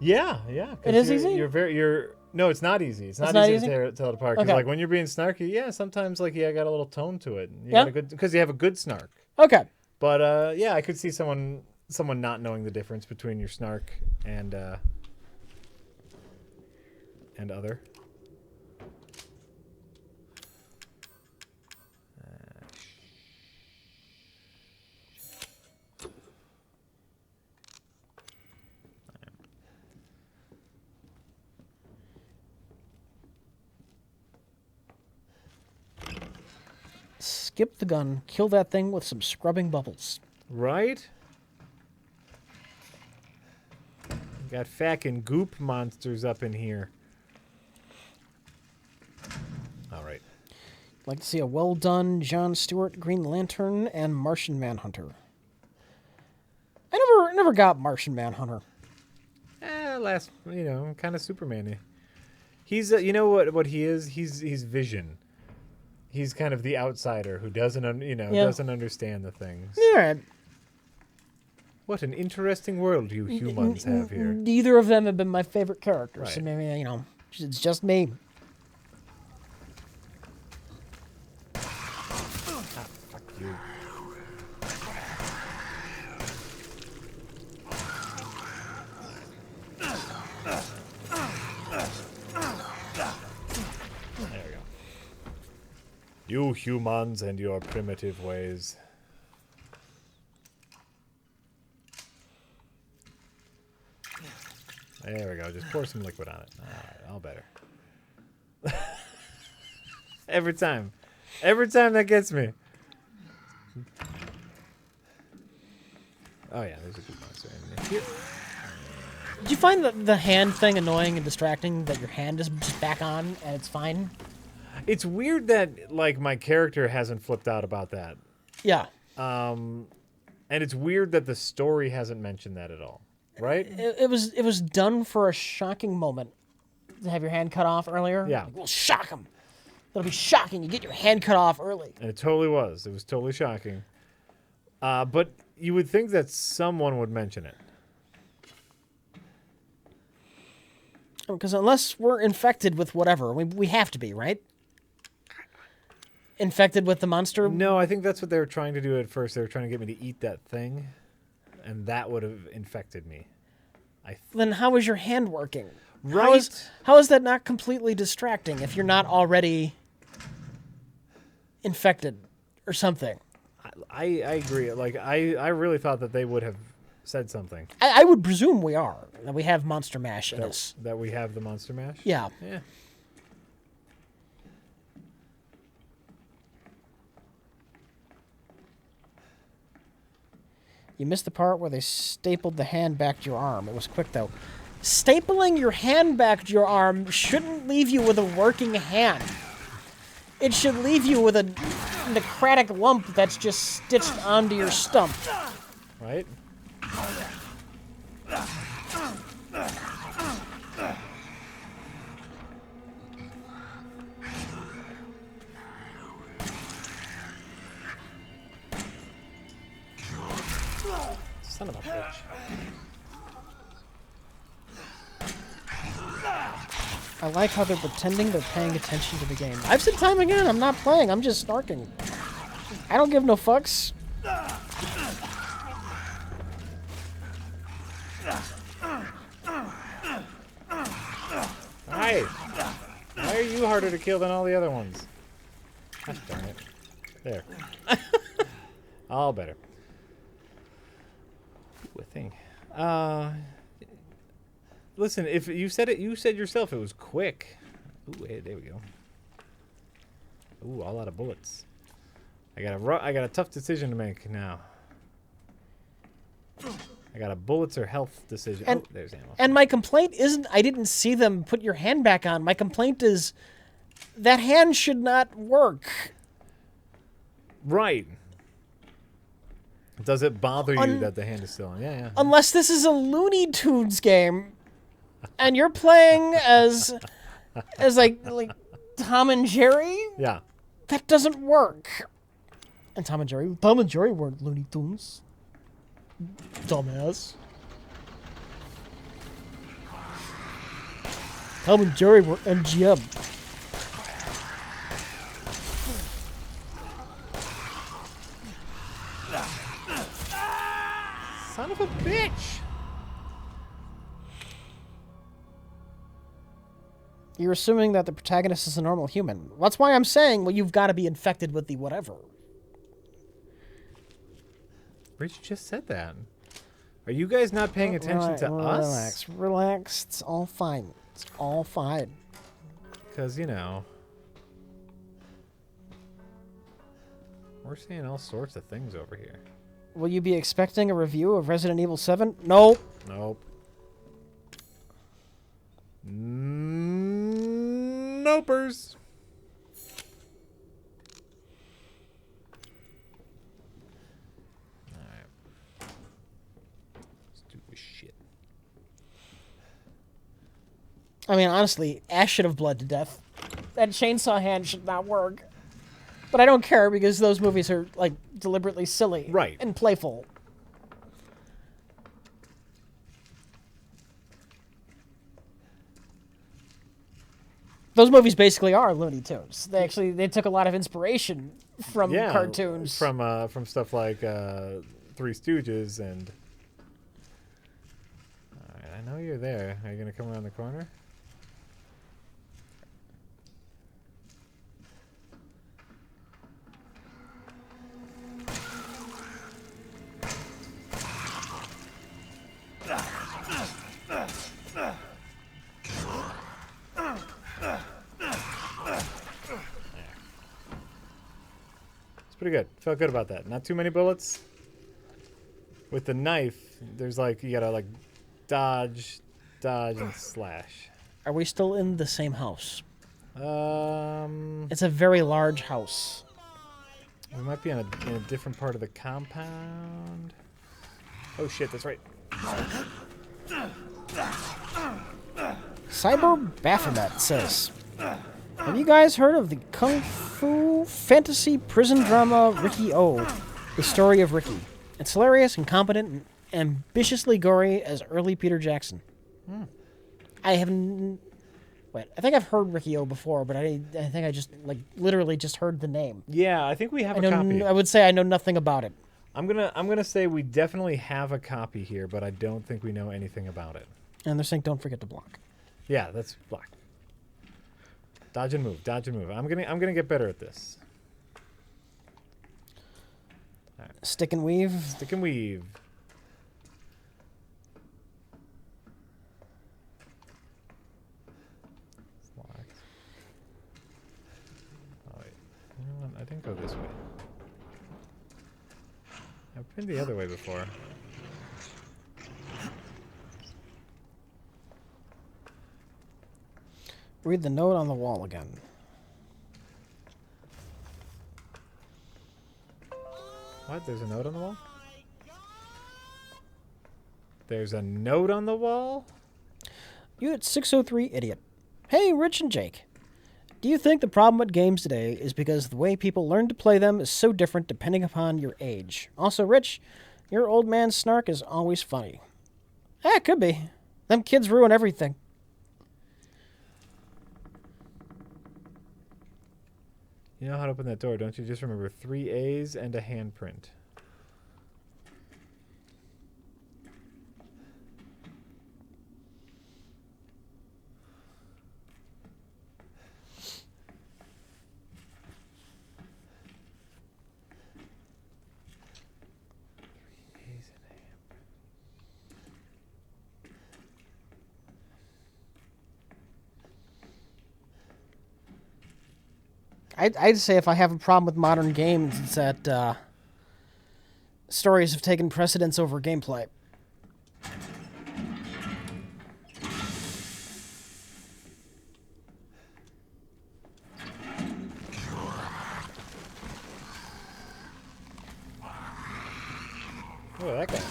Yeah, yeah. 'cause It is you're, easy? No, it's not easy. It's not not easy easy? to tell it apart. 'Cause, Okay. like when you're being snarky, yeah, sometimes like got a little tone to it. Yeah? Because you have a good snark. Okay. But yeah, I could see someone not knowing the difference between your snark and other. Skip the gun. Kill that thing with some scrubbing bubbles. Right? Got fucking goop monsters up in here. All right. Like to see a well-done John Stewart Green Lantern and Martian Manhunter. I never got Martian Manhunter. Kind of Superman-y. He's, you know what he is? He's Vision. He's kind of the outsider who doesn't, doesn't understand the things. Yeah. What an interesting world you humans have here. Neither of them have been my favorite characters. So Right. maybe, it's just me. Fuck you. There we go. You humans and your primitive ways. There we go. Just pour some liquid on it. All right, all better. Every time. Every time that gets me. Oh, yeah. There's a good monster in here. Did you find the hand thing annoying and distracting, that your hand is just back on and it's fine? It's weird that, like, my character hasn't flipped out about that. Yeah. And it's weird that the story hasn't mentioned that at all. Right? It was done for a shocking moment. To have your hand cut off earlier? Yeah. Like, we'll shock him. It'll be shocking. You get your hand cut off early. And it totally was. It was totally shocking. But you would think that someone would mention it. Because unless we're infected with whatever, we have to be, right? Infected with the monster? No, I think that's what they were trying to do at first. They were trying to get me to eat that thing, and that would have infected me. Then how is your hand working? Right? How is that not completely distracting if you're not already infected or something? I agree. Like, I really thought that they would have said something. I would presume we are. That we have Monster Mash in us. That we have the Monster Mash? Yeah. Yeah. You missed the part where they stapled the hand back to your arm. It was quick, though. Stapling your hand back to your arm shouldn't leave you with a working hand. It should leave you with a necrotic lump that's just stitched onto your stump. Right? Son of a bitch. I like how they're pretending they're paying attention to the game. I've said time again, I'm not playing, I'm just snarking. I don't give no fucks. Hi! Why are you harder to kill than all the other ones? Gosh darn it. There. All better. Ooh, a thing. Listen, if you said it, you said yourself it was quick. Ooh, hey, there we go. Ooh, all out of bullets. I got a tough decision to make now. I got a bullets or health decision. And- oh, there's ammo. And my complaint isn't I didn't see them put your hand back on. My complaint is that hand should not work. Right. Does it bother you that the hand is still on? Yeah, yeah. Unless this is a Looney Tunes game and you're playing as like Tom and Jerry? Yeah. That doesn't work. And Tom and Jerry weren't Looney Tunes. Dumbass. Tom and Jerry were MGM. Son of a bitch. You're assuming that the protagonist is a normal human. That's why I'm saying, well, you've got to be infected with the whatever. Rich just said that. Are you guys not paying attention to us? Relax. It's all fine. It's all fine. Because, you know, we're seeing all sorts of things over here. Will you be expecting a review of Resident Evil 7? Nope. Nope. Nopers. Alright. Let's do this shit. I mean, honestly, Ash should have bled to death. That chainsaw hand should not work. But I don't care because those movies are, like, deliberately silly. Right. And playful. Those movies basically are Looney Tunes. They took a lot of inspiration from cartoons. From stuff like Three Stooges and. Alright, I know you're there. Are you gonna come around the corner? Pretty good. Felt good about that. Not too many bullets. With the knife, there's like, you gotta like dodge, and slash. Are we still in the same house? We It's a very large house. might be in a different part of the compound. Oh shit, that's right. Cyber Baphomet says, have you guys heard of the Kung Fu fantasy prison drama Ricky O, The Story of Ricky? It's hilarious, incompetent, and ambitiously gory as early Peter Jackson. I haven't... Wait, I think I've heard Ricky O before, but I think I just, like, literally just heard the name. Yeah, I think we have a copy. I would say I know nothing about it. I'm gonna say we definitely have a copy here, but I don't think we know anything about it. And they're saying don't forget to block. Yeah, that's block. Dodge and move, dodge and move. I'm gonna get better at this. All right. Stick and weave. Stick and weave. Locked. Oh wait, you know what? I didn't go this way. I've been the other way before. Read the note on the wall again. What? There's a note on the wall? There's a note on the wall? Unit 603, idiot. Hey, Rich and Jake. Do you think the problem with games today is because the way people learn to play them is so different depending upon your age? Also, Rich, your old man snark is always funny. It could be. Them kids ruin everything. You know how to open that door, don't you? Just remember 3 A's and a handprint. I'd say if I have a problem with modern games, it's that stories have taken precedence over gameplay. Oh, that guy.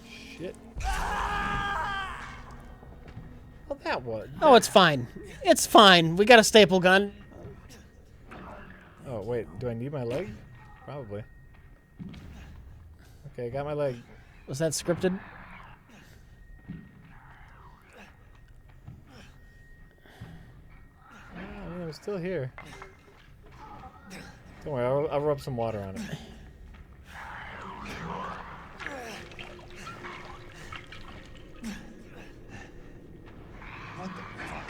Shit. Well, that What? Oh, it's fine. It's fine. We got a staple gun. Oh, wait. Do I need my leg? Probably. Okay, got my leg. Was that scripted? I mean, I'm still here. Don't worry, I'll rub some water on it. What the fuck?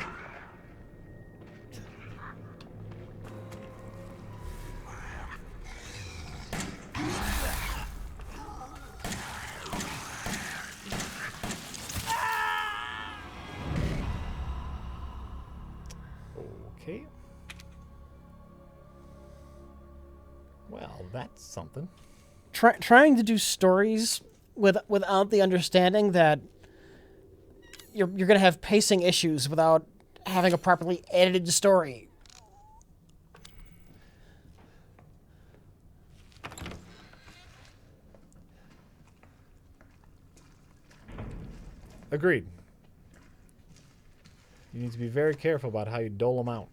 Okay. Well, that's something. Trying to do stories without the understanding that you're gonna have pacing issues without having a properly edited story. Agreed. You need to be very careful about how you dole them out.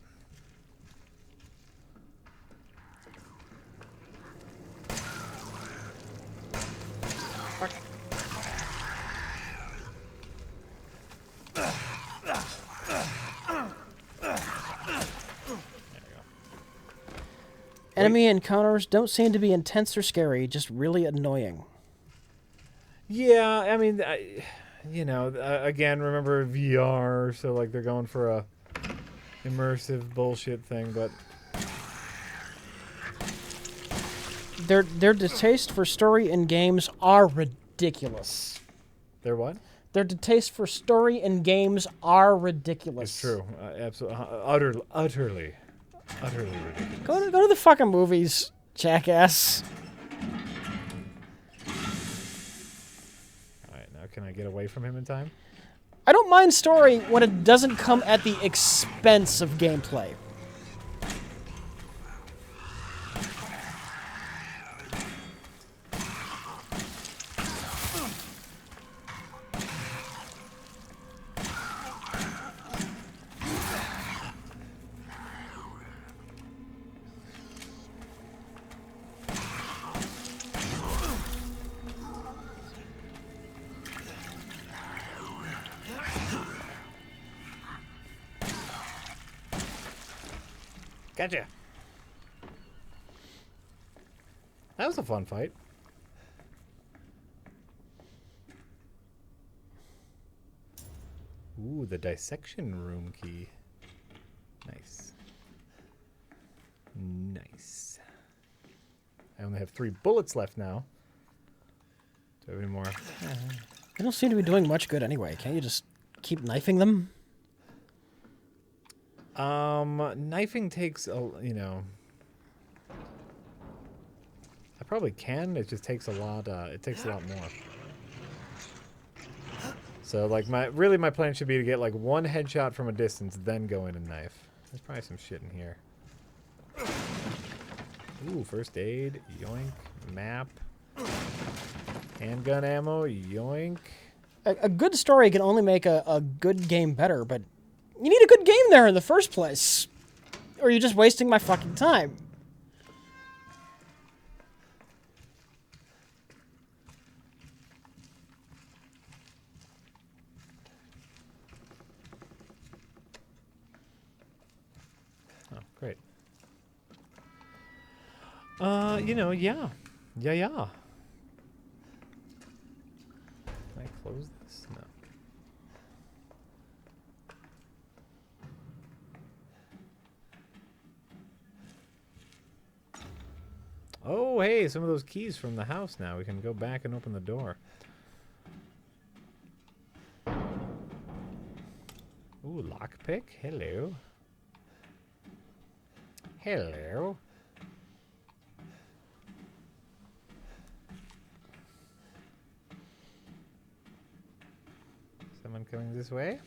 Enemy encounters don't seem to be intense or scary, just really annoying. Yeah, I mean, again, remember VR, so like they're going for a immersive bullshit thing, but Their distaste for story in games are ridiculous. they're what? Their distaste for story in games are ridiculous. It's true. Absolutely, utterly ridiculous. Go to the fucking movies, jackass. All right, now can I get away from him in time? I don't mind story when it doesn't come at the expense of gameplay. Gotcha. That was a fun fight. Ooh, the dissection room key. Nice. Nice. I only have 3 bullets left now. Do I have any more? They don't seem to be doing much good anyway. Can't you just keep knifing them? Knifing takes I probably can. It just takes a lot. It takes a lot more. So like my plan should be to get like 1 headshot from a distance, then go in and knife. There's probably some shit in here. Ooh, first aid, yoink. Map, handgun ammo, yoink. A good story can only make a good game better, but you need a good game there in the first place. Or you're just wasting my fucking time. Oh, great. Yeah. Yeah. Can I close this? No. Oh, hey, some of those keys from the house now. We can go back and open the door. Ooh, lockpick. Hello. Hello. Someone coming this way?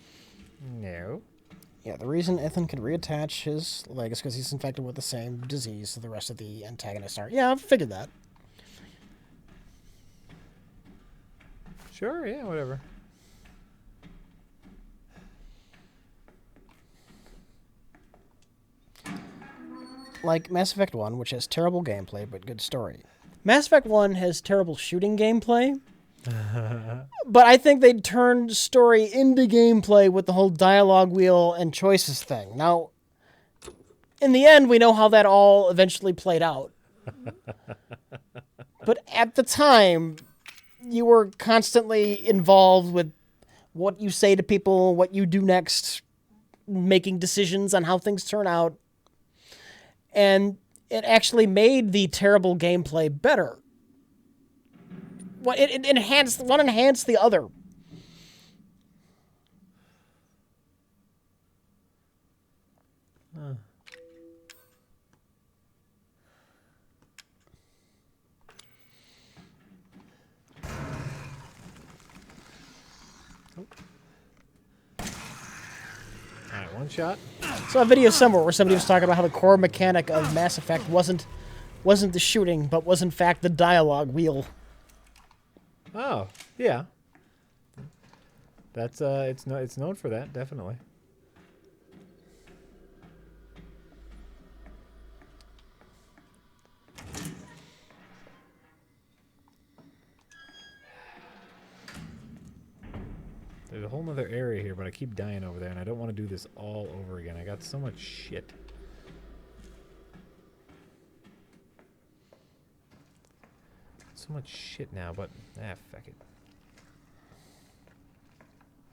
No. Yeah, the reason Ethan could reattach his leg is because he's infected with the same disease that the rest of the antagonists are. Yeah, I've figured that. Sure, yeah, whatever. like Mass Effect 1, which has terrible gameplay but good story. Mass Effect 1 has terrible shooting gameplay, but I think they turned story into gameplay with the whole dialogue wheel and choices thing. Now, in the end, we know how that all eventually played out. But at the time, you were constantly involved with what you say to people, what you do next, making decisions on how things turn out. And it actually made the terrible gameplay better. It enhanced one enhanced the other. All right, one shot. So a video somewhere where somebody was talking about how the core mechanic of Mass Effect wasn't the shooting, but was in fact the dialogue wheel. Oh, yeah. That's it's known for that, definitely. There's a whole nother area here, but I keep dying over there, and I don't want to do this all over again. I got so much shit. So much shit now, but fuck it.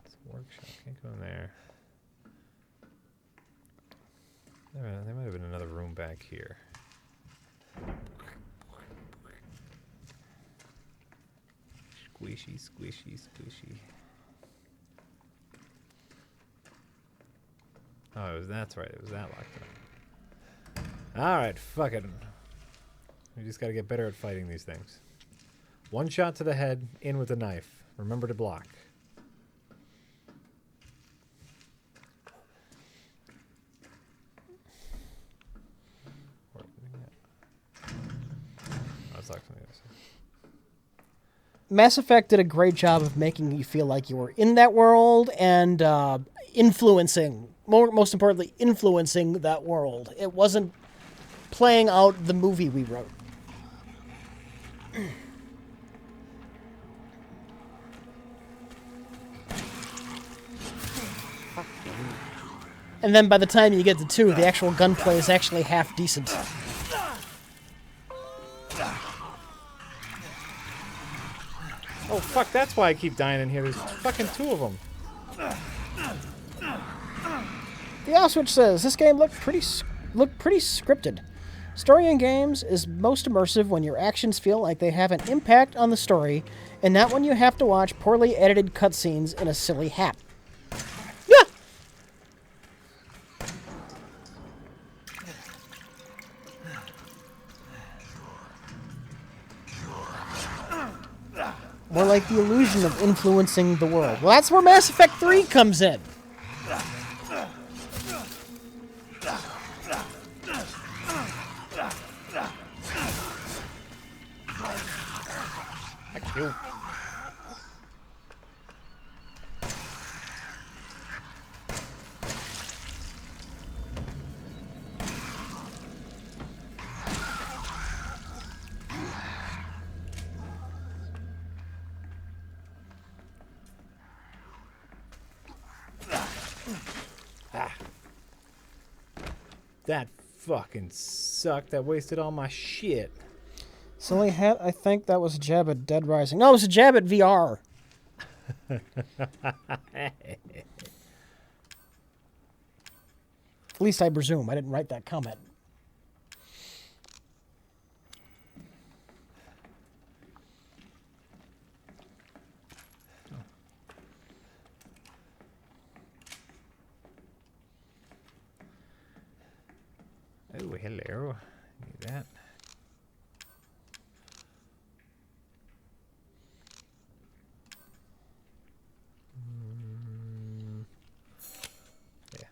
It's a workshop. Can't go in there. There might have been another room back here. Squishy, squishy, squishy. Oh, that's right. It was that locked up. Alright, fuck it. We just gotta get better at fighting these things. One shot to the head, in with a knife. Remember to block. Mass Effect did a great job of making you feel like you were in that world and influencing, most importantly, influencing that world. It wasn't playing out the movie we wrote. And then by the time you get to 2, the actual gunplay is actually half decent. Oh, fuck, that's why I keep dying in here. There's fucking 2 of them. The Oswich says, this game looked pretty scripted. Story in games is most immersive when your actions feel like they have an impact on the story, and not when you have to watch poorly edited cutscenes in a silly hat. Yeah! More like the illusion of influencing the world. Well, that's where Mass Effect 3 comes in. Fuck you. That fucking sucked. That wasted all my shit. Silly hat, I think that was a jab at Dead Rising. No, it was a jab at VR. At least I presume. I didn't write that comment. Oh, hello. Need that. Yeah.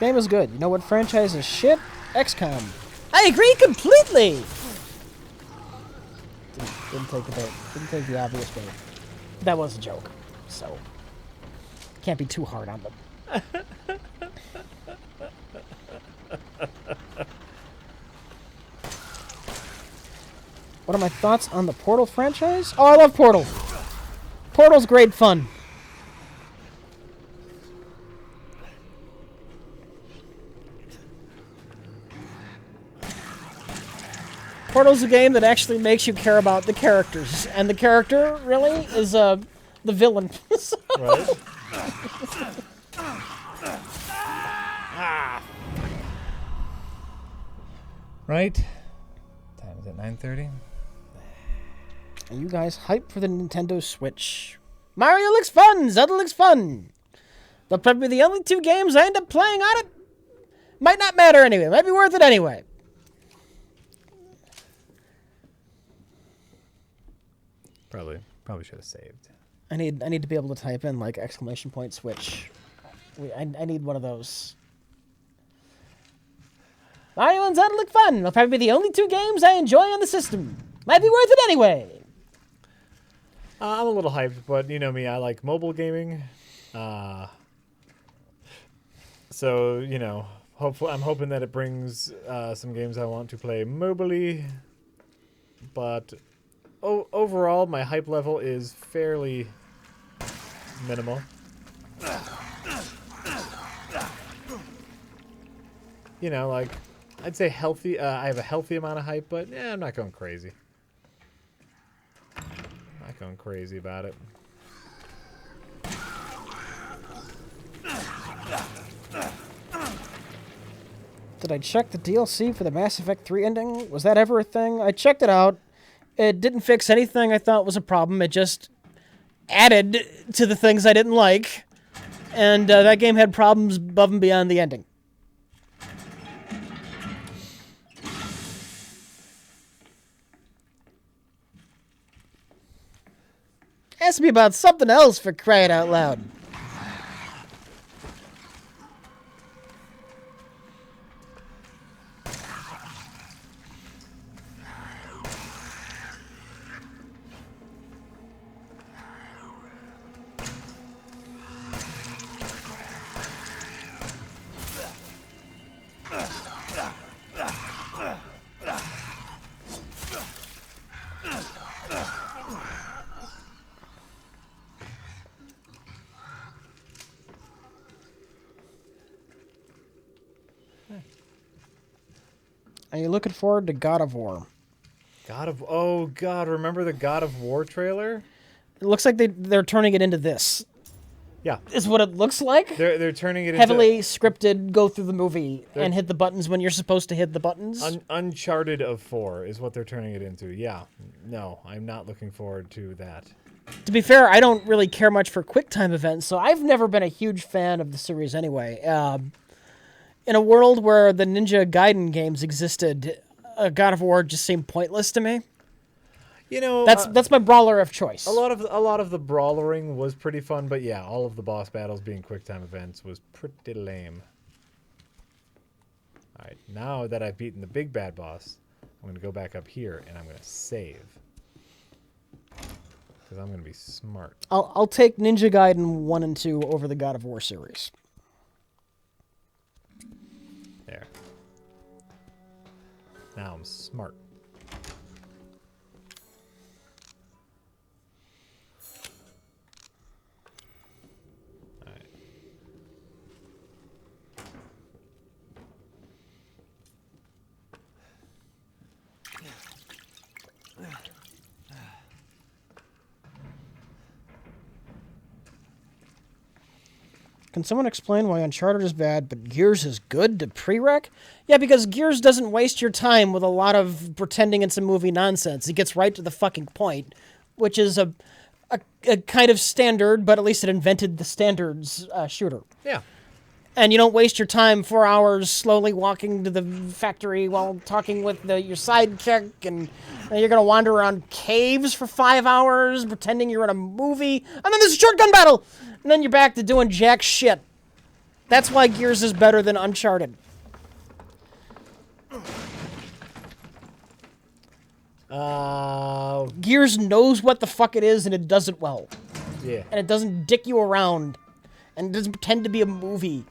game is good. You know what franchise is shit? XCOM. I agree completely! Didn't take the bait. Didn't take the obvious bait. That was a joke, so... Can't be too hard on them. What are my thoughts on the Portal franchise? Oh, I love Portal! Portal's great fun. Portal's a game that actually makes you care about the characters, and the character, really, is the villain. Right? Right? Time is at 9:30. Are you guys hyped for the Nintendo Switch? Mario looks fun! Zelda looks fun! They'll probably be the only 2 games I end up playing on it. Might not matter anyway. Might be worth it anyway. Probably should have saved. I need to be able to type in like !Switch. I need one of those. Mario and Zelda look fun. They'll probably be the only 2 games I enjoy on the system. Might be worth it anyway. I'm a little hyped, but you know me, I like mobile gaming. So, you know, I'm hoping that it brings some games I want to play mobily. But overall, my hype level is fairly minimal. You know, like, I'd say healthy. I have a healthy amount of hype, but yeah, I'm not going crazy. Not going crazy about it. Did I check the DLC for the Mass Effect 3 ending? Was that ever a thing? I checked it out. It didn't fix anything I thought was a problem. It just added to the things I didn't like. And that game had problems above and beyond the ending. It has to be about something else, for crying out loud. Are you looking forward to God of War? Oh God, remember the God of War trailer? It looks like they're turning it into this. Yeah. Is what it looks like. They're turning it Heavily into scripted, go through the movie and hit the buttons when you're supposed to hit the buttons. Uncharted of 4 is what they're turning it into. Yeah. No, I'm not looking forward to that. To be fair, I don't really care much for QuickTime events, so I've never been a huge fan of the series anyway. In a world where the Ninja Gaiden games existed, God of War just seemed pointless to me. You know, that's my brawler of choice. a lot of the brawlering was pretty fun, but yeah, all of the boss battles being QuickTime events was pretty lame. All right, now that I've beaten the big bad boss, I'm going to go back up here and I'm going to save. Because I'm going to be smart. I'll take Ninja Gaiden 1 and 2 over the God of War series. There. Now I'm smart. All right. Can someone explain why Uncharted is bad, but Gears is good to prereq? Yeah, because Gears doesn't waste your time with a lot of pretending it's a movie nonsense. It gets right to the fucking point, which is a kind of standard, but at least it invented the standards shooter. Yeah. And you don't waste your time 4 hours slowly walking to the factory while talking with your sidekick, and you're going to wander around caves for 5 hours pretending you're in a movie, and then there's a shotgun battle, and then you're back to doing jack shit. That's why Gears is better than Uncharted. Gears knows what the fuck it is, and it does it well. Yeah. And it doesn't dick you around. And it doesn't pretend to be a movie.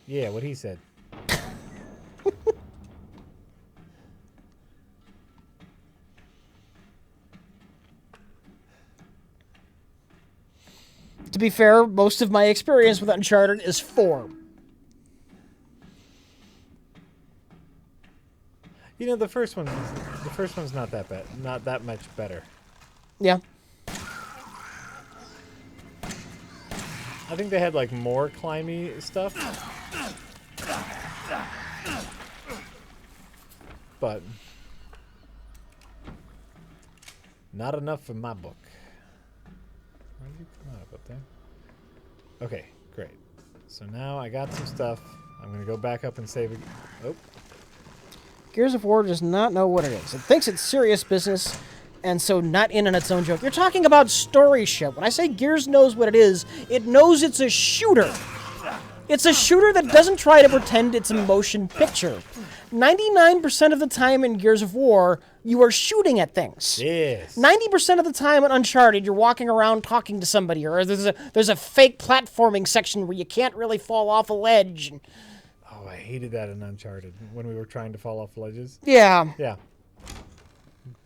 Yeah, what he said. To be fair, most of my experience with Uncharted is 4. You know, the first one's not that bad, not that much better. Yeah. I think they had like more climby stuff. But not enough for my book. Why did you come out up there? Okay, great. So now I got some stuff. I'm gonna go back up and save it. Oh. Gears of War does not know what it is. It thinks it's serious business, and so not in on its own joke. You're talking about story shit. When I say Gears knows what it knows it's a shooter. It's a shooter that doesn't try to pretend it's a motion picture. 99% of the time in Gears of War, you are shooting at things. Yes. 90% of the time in Uncharted, you're walking around talking to somebody, or there's a fake platforming section where you can't really fall off a ledge. Oh, I hated that in Uncharted when we were trying to fall off ledges. Yeah. Yeah.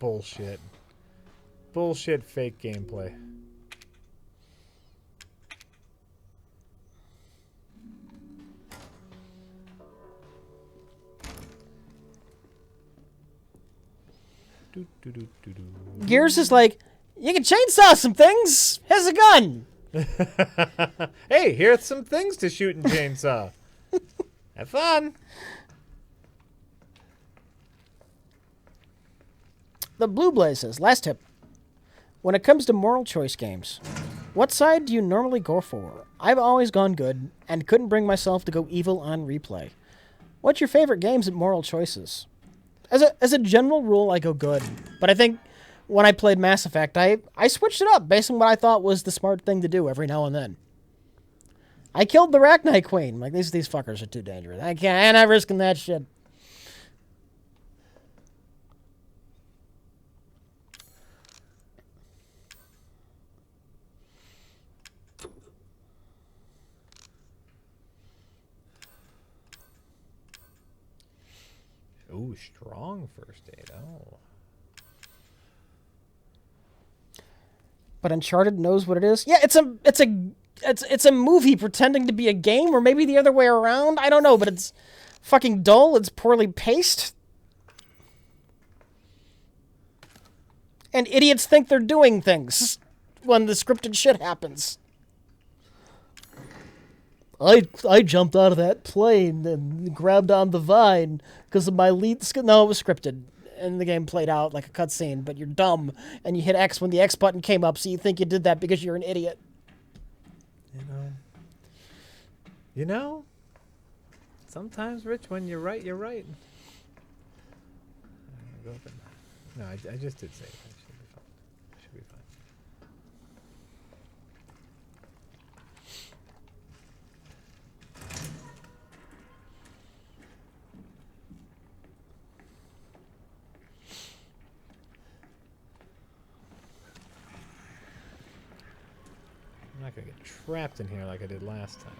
Bullshit. Bullshit fake gameplay. Gears is like, you can chainsaw some things. Here's a gun. Hey, here's some things to shoot and chainsaw. Have fun. The Blue Blaze says, last tip. When it comes to moral choice games, what side do you normally go for? I've always gone good and couldn't bring myself to go evil on replay. What's your favorite games at moral choices? As a general rule, I go good. But I think when I played Mass Effect, I switched it up based on what I thought was the smart thing to do every now and then. I killed the Arachnite Queen. Like, these fuckers are too dangerous. I'm not risking that shit. Ooh, strong first aid. Oh. But Uncharted knows what it is. Yeah, it's a movie pretending to be a game, or maybe the other way around. I don't know, but it's fucking dull. It's poorly paced. And idiots think they're doing things when the scripted shit happens. I jumped out of that plane and grabbed on the vine because of my lead. No, it was scripted. And the game played out like a cutscene, but you're dumb. And you hit X when the X button came up, so you think you did that because you're an idiot. You know, sometimes, Rich, when you're right, you're right. No, I just did say it. Should be fine. I'm not gonna get trapped in here like I did last time.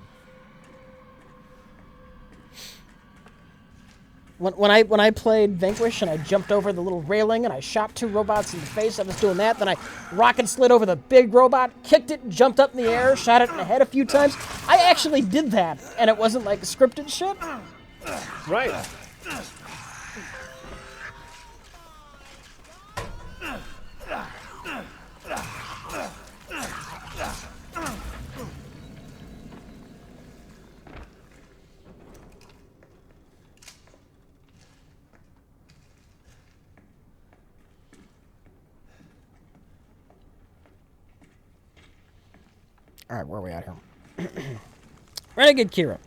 When I played Vanquish and I jumped over the little railing and I shot 2 robots in the face, I was doing that. Then I rocket slid over the big robot, kicked it, jumped up in the air, shot it in the head a few times. I actually did that, and it wasn't like scripted shit. Right. All right, where are we at here? Renegade Kira.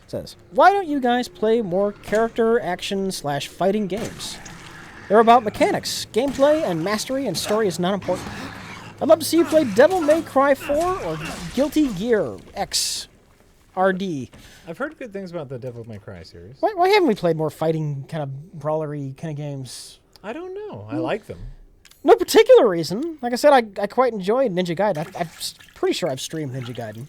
says, why don't you guys play more character action / fighting games? They're about mechanics, gameplay, and mastery, and story is not important. I'd love to see you play Devil May Cry 4 or Guilty Gear X RD. I've heard good things about the Devil May Cry series. Why haven't we played more fighting, kind of brawlery kind of games? I don't know. I like them. No particular reason. Like I said, I quite enjoyed Ninja Gaiden. I'm pretty sure I've streamed Ninja Gaiden.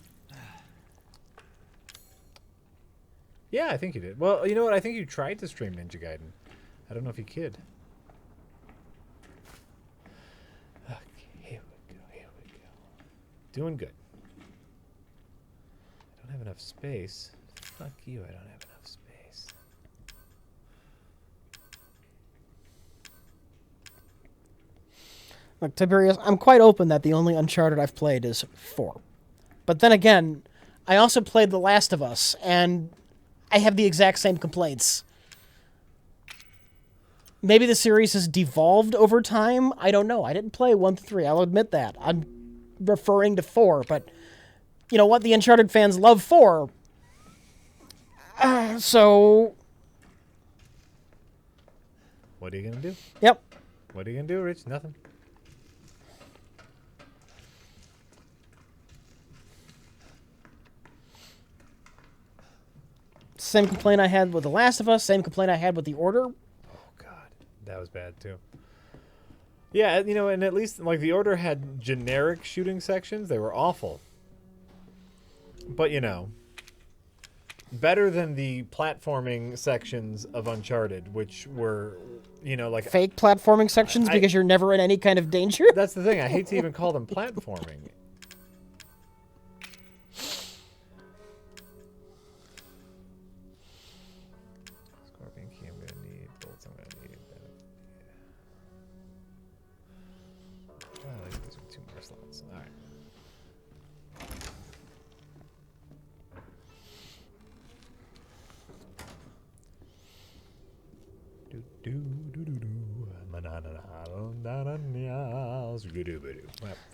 Yeah, I think you did. Well, you know what? I think you tried to stream Ninja Gaiden. I don't know if you could. Okay, here we go. Here we go. Doing good. I don't have enough space. Fuck you, I don't have enough space. Look, Tiberius, I'm quite open that the only Uncharted I've played is 4. But then again, I also played The Last of Us, and I have the exact same complaints. Maybe the series has devolved over time. I don't know. I didn't play 1 through 3. I'll admit that. I'm referring to 4, but you know what? The Uncharted fans love 4. So... What are you gonna do? Yep. What are you gonna do, Rich? Nothing. Same complaint I had with The Last of Us, same complaint I had with The Order. Oh, God. That was bad, too. Yeah, you know, and at least, like, The Order had generic shooting sections. They were awful. But, you know, better than the platforming sections of Uncharted, which were, you know, like... Fake platforming sections because you're never in any kind of danger? That's the thing. I hate to even call them platforming. Scorpion key I'm going to need. Bolts I'm going to need. Oh, these are 2 more slots. All right.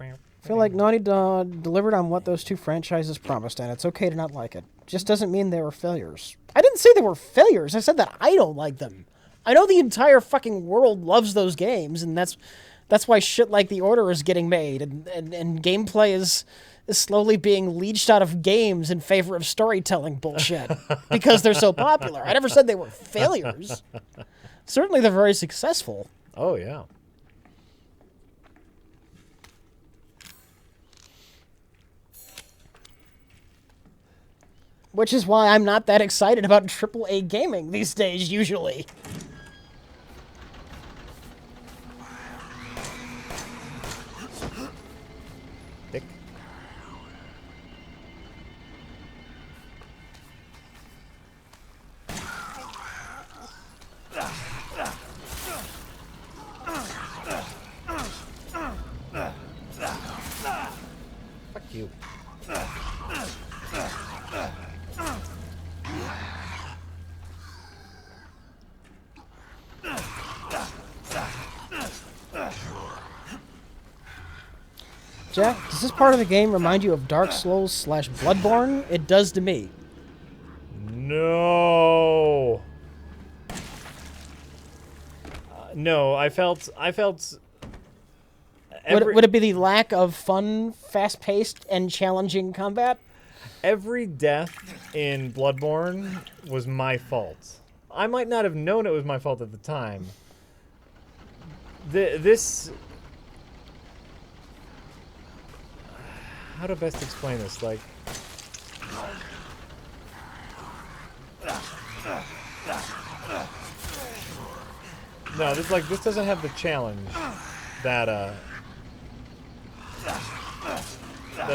I feel like Naughty Dog delivered on what those 2 franchises promised, and it's okay to not like it. Just doesn't mean they were failures. I didn't say they were failures. I said that I don't like them. I know the entire fucking world loves those games, and that's why shit like The Order is getting made, and gameplay is slowly being leached out of games in favor of storytelling bullshit because they're so popular. I never said they were failures. Certainly they're very successful. Oh, yeah. Which is why I'm not that excited about AAA gaming these days, usually. Dick. Fuck you. Jack, does this part of the game remind you of Dark Souls / Bloodborne? It does to me. No. No, I felt Would it be the lack of fun, fast-paced, and challenging combat? every death in Bloodborne was my fault. I might not have known it was my fault at the time. This... How to best explain this? Like... No, this doesn't have the challenge that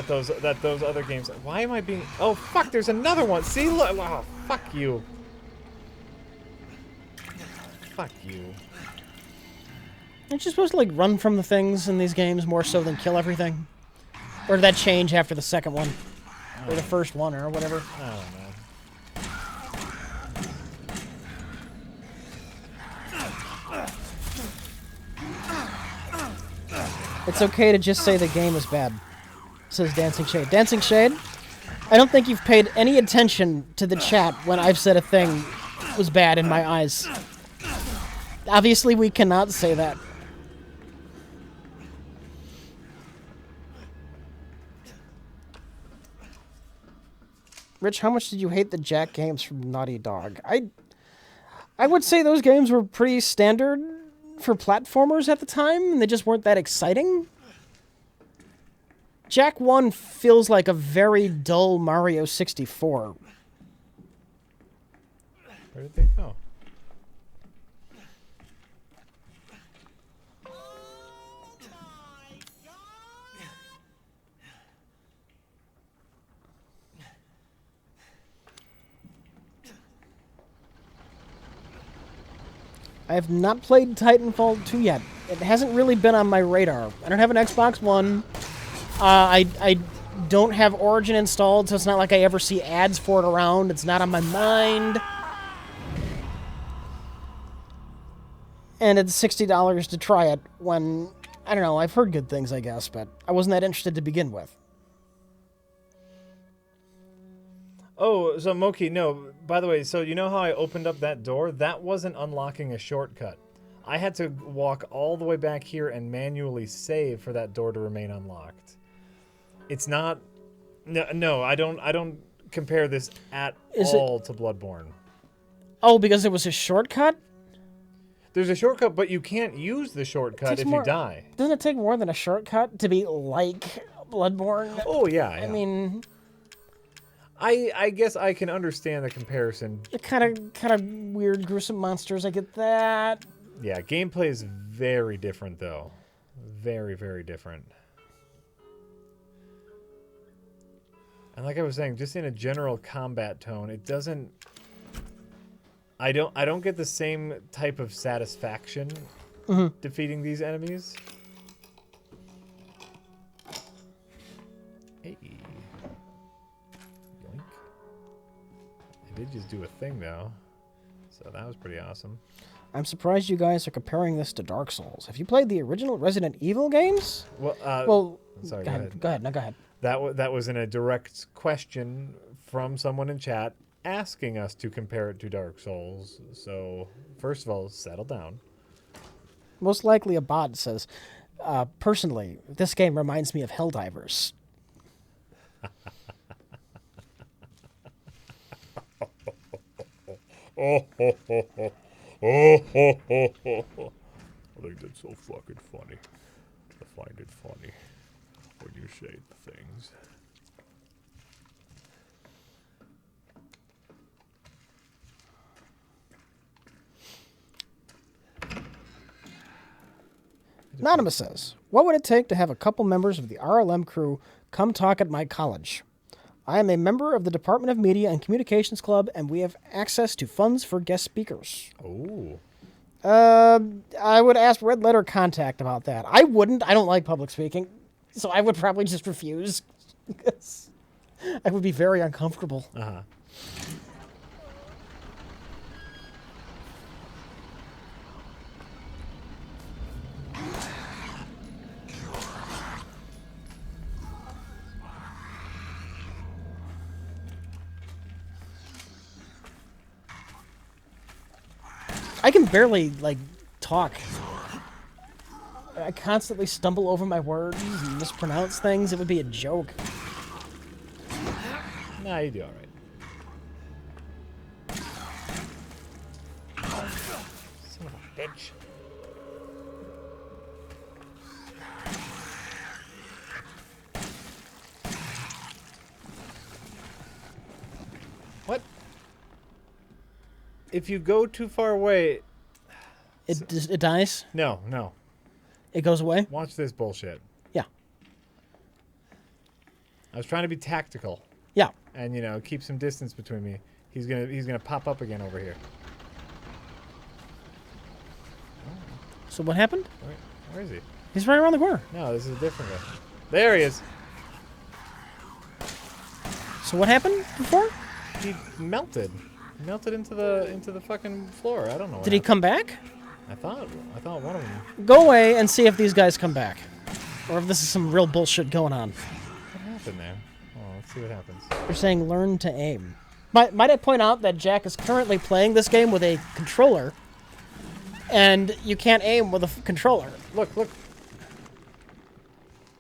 those other games. Why am I being? Oh fuck! There's another one. See, look. Oh, fuck you. Fuck you. Aren't you supposed to like run from the things in these games more so than kill everything? Or did that change after the second one, or the first one, or whatever? I don't know. It's okay to just say the game is bad, says Dancing Shade. Dancing Shade, I don't think you've paid any attention to the chat when I've said a thing was bad in my eyes. Obviously, we cannot say that. Rich, how much did you hate the Jack games from Naughty Dog? I would say those games were pretty standard for platformers at the time, and they just weren't that exciting. Jack 1 feels like a very dull Mario 64. Where did they go? I have not played Titanfall 2 yet. It hasn't really been on my radar. I don't have an Xbox One. I don't have Origin installed, so it's not like I ever see ads for it around. It's not on my mind. And it's $60 to try it when, I don't know, I've heard good things, I guess, but I wasn't that interested to begin with. Oh, so Moki, no, by the way, so you know how I opened up that door? That wasn't unlocking a shortcut. I had to walk all the way back here and manually save for that door to remain unlocked. It's not... No, I don't compare this at all to Bloodborne. Oh, because it was a shortcut? There's a shortcut, but you can't use the shortcut if you die. Doesn't it take more than a shortcut to be like Bloodborne? Oh, yeah. I mean... I guess I can understand the comparison. Kind of weird, gruesome monsters. I get that. Yeah, gameplay is very different, though. Very, very different. And like I was saying, just in a general combat tone, it doesn't... I don't get the same type of satisfaction defeating these enemies. Hey. Yoink. It did just do a thing, though. So that was pretty awesome. I'm surprised you guys are comparing this to Dark Souls. Have you played the original Resident Evil games? Well, sorry, go ahead. Go ahead. No, go ahead. That was in a direct question from someone in chat asking us to compare it to Dark Souls. So, first of all, settle down. Most likely a bot says, personally, this game reminds me of Helldivers. I think that's so fucking funny. I find it funny when you say the things. Anonymous says, what would it take to have a couple members of the RLM crew come talk at my college? I am a member of the Department of Media and Communications Club, and we have access to funds for guest speakers. Oh. I would ask Red Letter Contact about that. I wouldn't. I don't like public speaking, so I would probably just refuse. Because I would be very uncomfortable. Uh-huh. I can barely, talk. I constantly stumble over my words and mispronounce things. It would be a joke. Nah, you do all right. Son of a bitch. What? If you go too far away... It dies? No, no. It goes away? Watch this bullshit. Yeah. I was trying to be tactical. Yeah. And, keep some distance between me. He's gonna pop up again over here. So what happened? Where is he? He's right around the corner. No, this is a different guy. There he is. So what happened before? He melted. He melted into the fucking floor. I don't know. Did he come back? I thought one of them. Go away and see if these guys come back. Or if this is some real bullshit going on. What happened there? Oh, See what happens. You're saying learn to aim. Might I point out that Jack is currently playing this game with a controller, and you can't aim with a controller. Look. Look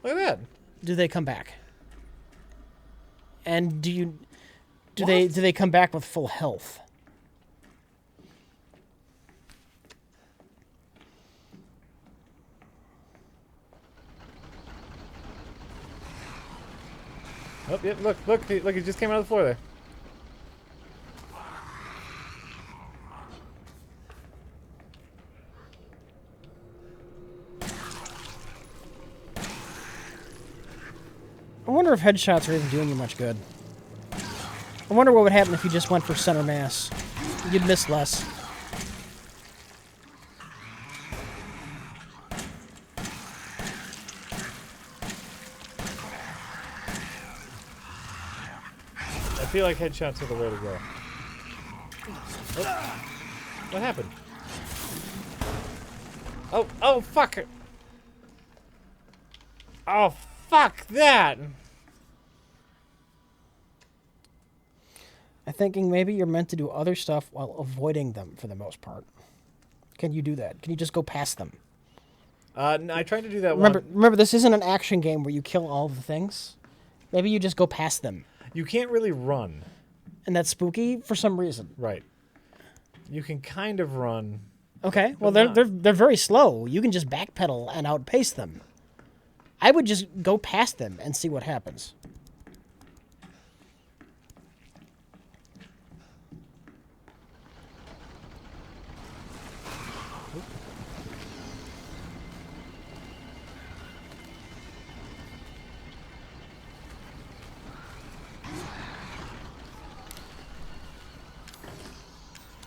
at that. Do they come back? And do they come back with full health? Oh, yeah, look, he just came out of the floor there. I wonder if headshots are even doing you much good. I wonder what would happen if you just went for center mass. You'd miss less. I feel like headshots are the way to go. Oh. What happened? Oh, fuck! Oh, fuck that! I'm thinking maybe you're meant to do other stuff while avoiding them for the most part. Can you do that? Can you just go past them? No, I tried to do that Remember, this isn't an action game where you kill all the things. Maybe you just go past them. You can't really run. And that's spooky for some reason. Right. You can kind of run. Okay, well, But they're very slow. You can just backpedal and outpace them. I would just go past them and see what happens.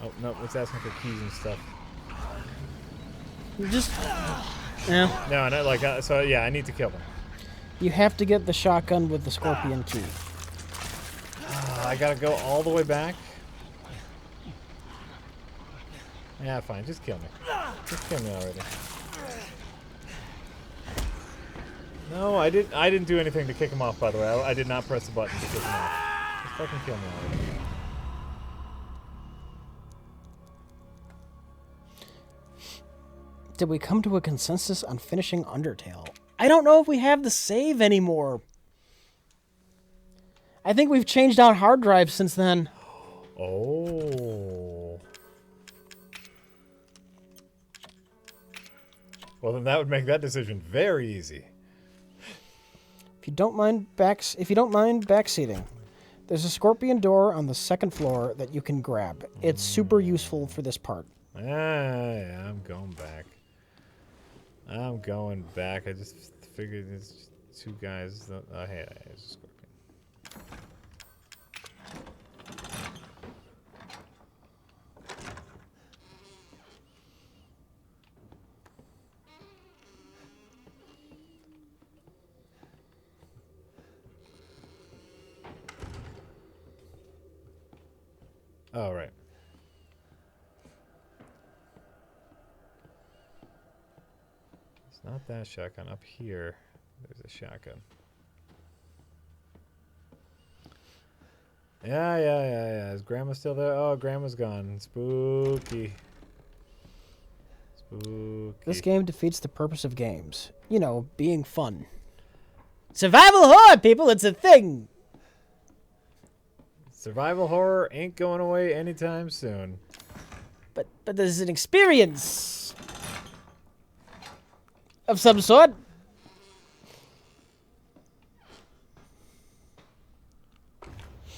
Oh, no, it's asking for keys and stuff. Just, yeah. No, so yeah, I need to kill them. You have to get the shotgun with the scorpion key. I gotta go all the way back. Yeah, fine, just kill me. Just kill me already. No, I didn't do anything to kick him off, by the way. I did not press the button to kick him off. Just fucking kill me already. Did we come to a consensus on finishing Undertale? I don't know if we have the save anymore. I think we've changed out hard drives since then. Oh. Well, then that would make that decision very easy. If you don't mind backseating, there's a scorpion door on the second floor that you can grab. It's super useful for this part. Yeah, I'm going back. I'm going back. I just figured it's just two guys. Hey, it's a scorpion. Oh, right. It's not that shotgun. Up here, there's a shotgun. Yeah. Is Grandma still there? Oh, Grandma's gone. Spooky. Spooky. This game defeats the purpose of games. You know, being fun. Survival horror, people, it's a thing! Survival horror ain't going away anytime soon. But there's an experience of some sort.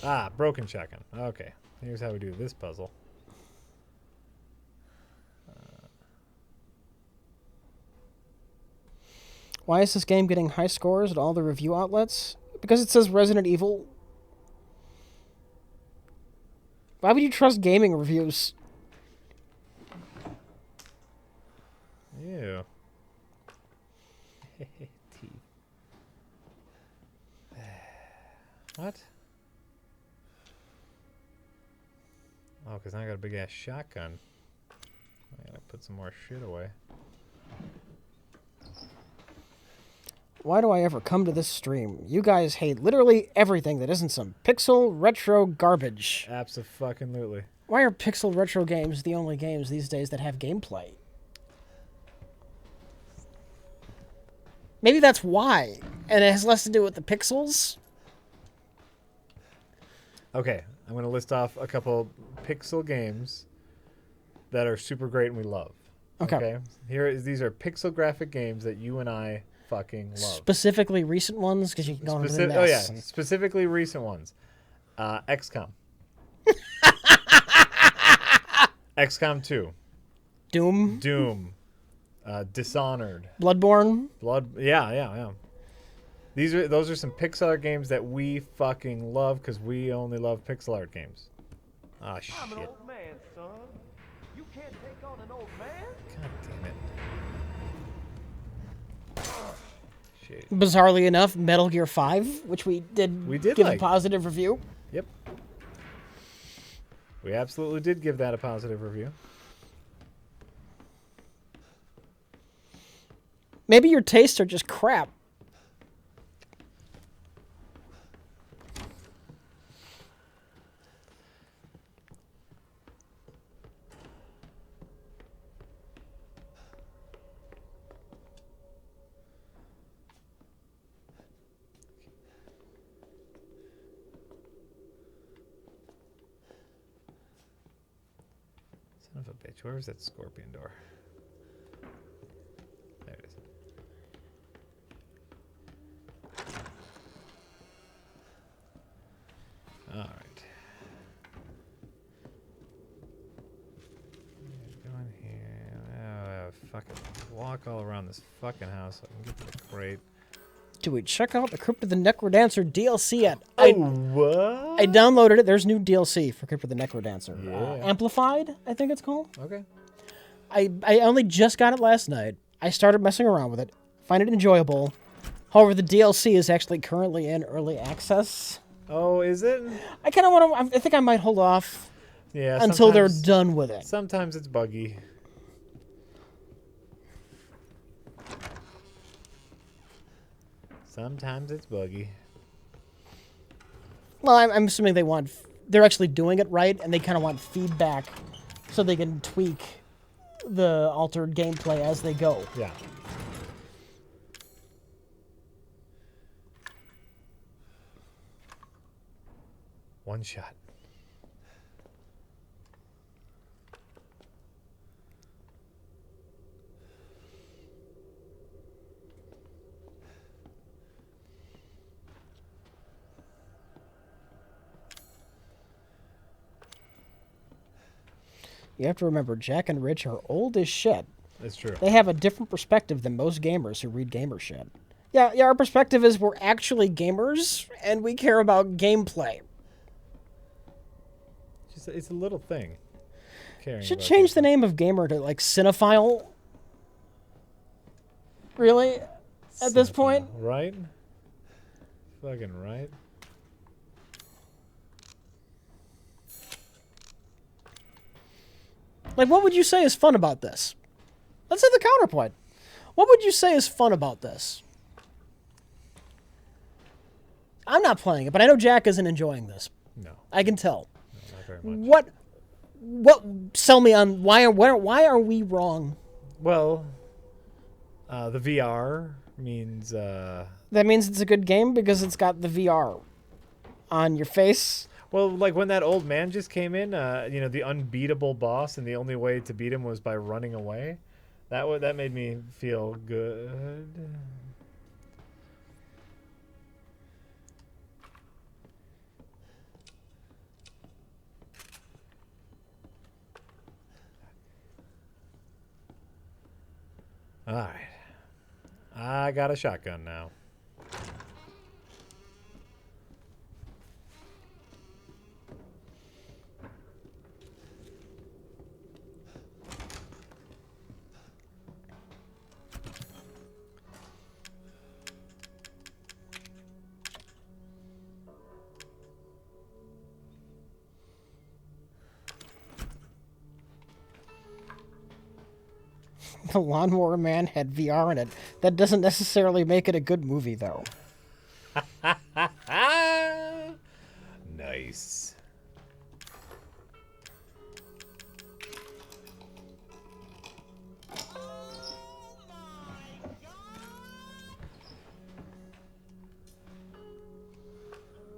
Ah, broken shotgun. Okay, here's how we do this puzzle. Why is this game getting high scores at all the review outlets? Because it says Resident Evil. Why would you trust gaming reviews? Ew. What? Oh, because now I got a big ass shotgun. I gotta put some more shit away. Why do I ever come to this stream? You guys hate literally everything that isn't some pixel retro garbage. Abso-fucking-lutely. Why are pixel retro games the only games these days that have gameplay? Maybe that's why. And it has less to do with the pixels. Okay, I'm going to list off a couple pixel games that are super great and we love. Okay. These are pixel graphic games that you and I fucking love. Specifically recent ones, because you can go into the Oh yeah, mess. specifically recent ones. XCOM. XCOM 2. Doom. Doom. Dishonored. Bloodborne. Yeah. Those are some pixel art games that we fucking love because we only love pixel art games. Ah, shit. I'm an old man, son. You can't take on an old man? God damn it. Shit. Bizarrely enough, Metal Gear 5, which we did give like. a positive review. Yep. We absolutely did give that a positive review. Maybe your tastes are just crap. Son of a bitch. Where is that scorpion door? There it is. All right. Go in here. Fucking walk all around this fucking house so I can get to the crate. Do we check out the Crypt of the Necrodancer DLC yet? What? I downloaded it. There's new DLC for Crypt of the Necrodancer. Yeah. Amplified, I think it's called. Okay. I only just got it last night. I started messing around with it. Find it enjoyable. However, the DLC is actually currently in early access. Oh, is it? I kind of want to. I think I might hold off Yeah. until they're sometimes- done with it. Sometimes it's buggy. Sometimes it's buggy. Well, I'm assuming they're actually doing it right, and they kind of want feedback so they can tweak the altered gameplay as they go. Yeah. One shot. You have to remember, Jack and Rich are old as shit. It's true. They have a different perspective than most gamers who read gamer shit. Yeah, our perspective is we're actually gamers, and we care about gameplay. It's a little thing. Should change the name of gamer to, like, cinephile. Really? At this point? Right? Fucking right. Like, what would you say is fun about this? Let's say the counterpoint. What would you say is fun about this? I'm not playing it, but I know Jack isn't enjoying this. No, I can tell. not very much. What sell me on why are we wrong? Well, the VR means That means it's a good game because it's got the VR on your face. well, like when that old man just came in, the unbeatable boss, and the only way to beat him was by running away. That made me feel good. All right. I got a shotgun now. The Lawnmower Man had VR in it. That doesn't necessarily make it a good movie, though. Nice.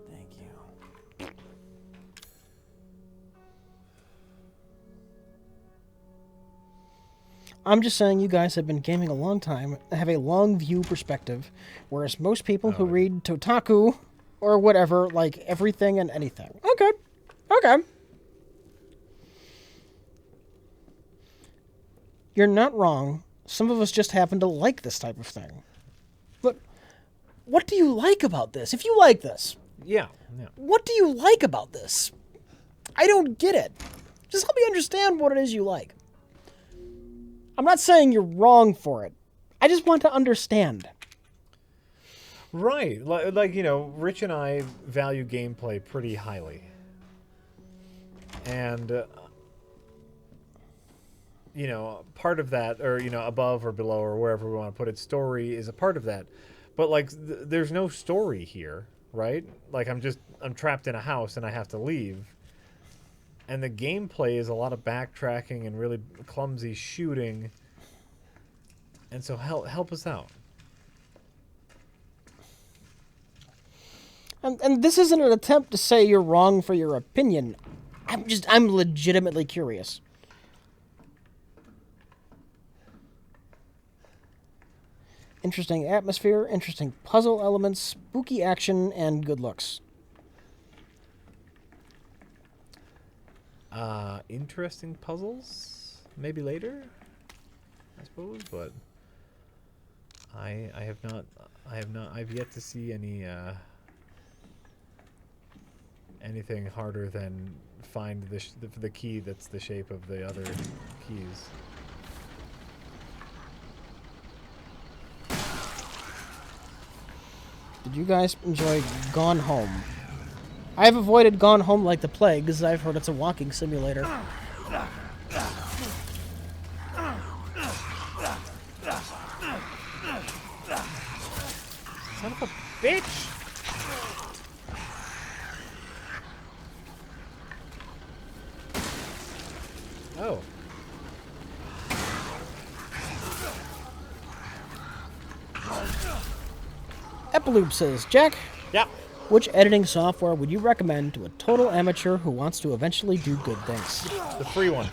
Thank you. I'm just saying you guys have been gaming a long time, have a long view perspective, whereas most people who read Totaku or whatever like everything and anything. Okay. Okay. You're not wrong. Some of us just happen to like this type of thing. But what do you like about this? If you like this, Yeah. Yeah. what do you like about this? I don't get it. Just help me understand what it is you like. I'm not saying you're wrong for it. I just want to understand. Right. Like, you know, Rich and I value gameplay pretty highly. And, you know, part of that, or, you know, above or below or wherever we want to put it, story is a part of that. But, like, there's no story here, right? Like, I'm trapped in a house and I have to leave. And the gameplay is a lot of backtracking and really clumsy shooting. And so help us out. And this isn't an attempt to say you're wrong for your opinion. I'm legitimately curious. Interesting atmosphere, interesting puzzle elements, spooky action, and good looks. Interesting puzzles, maybe later, I suppose, but I've yet to see anything harder than find the key that's the shape of the other keys. Did you guys enjoy Gone Home? I've avoided Gone Home like the plague, because I've heard it's a walking simulator. Son of a bitch! Oh. Eploop says, Jack, Yeah. which editing software would you recommend to a total amateur who wants to eventually do good things? The free one.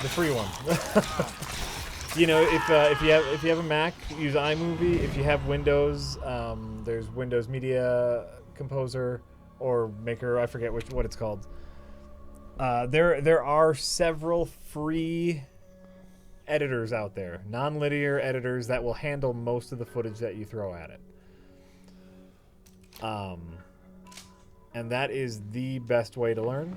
The free one. You know, if you have a Mac, use iMovie. If you have Windows, there's Windows Media Composer or Maker. I forget what it's called. There are several free editors out there, non-linear editors that will handle most of the footage that you throw at it. And that is the best way to learn.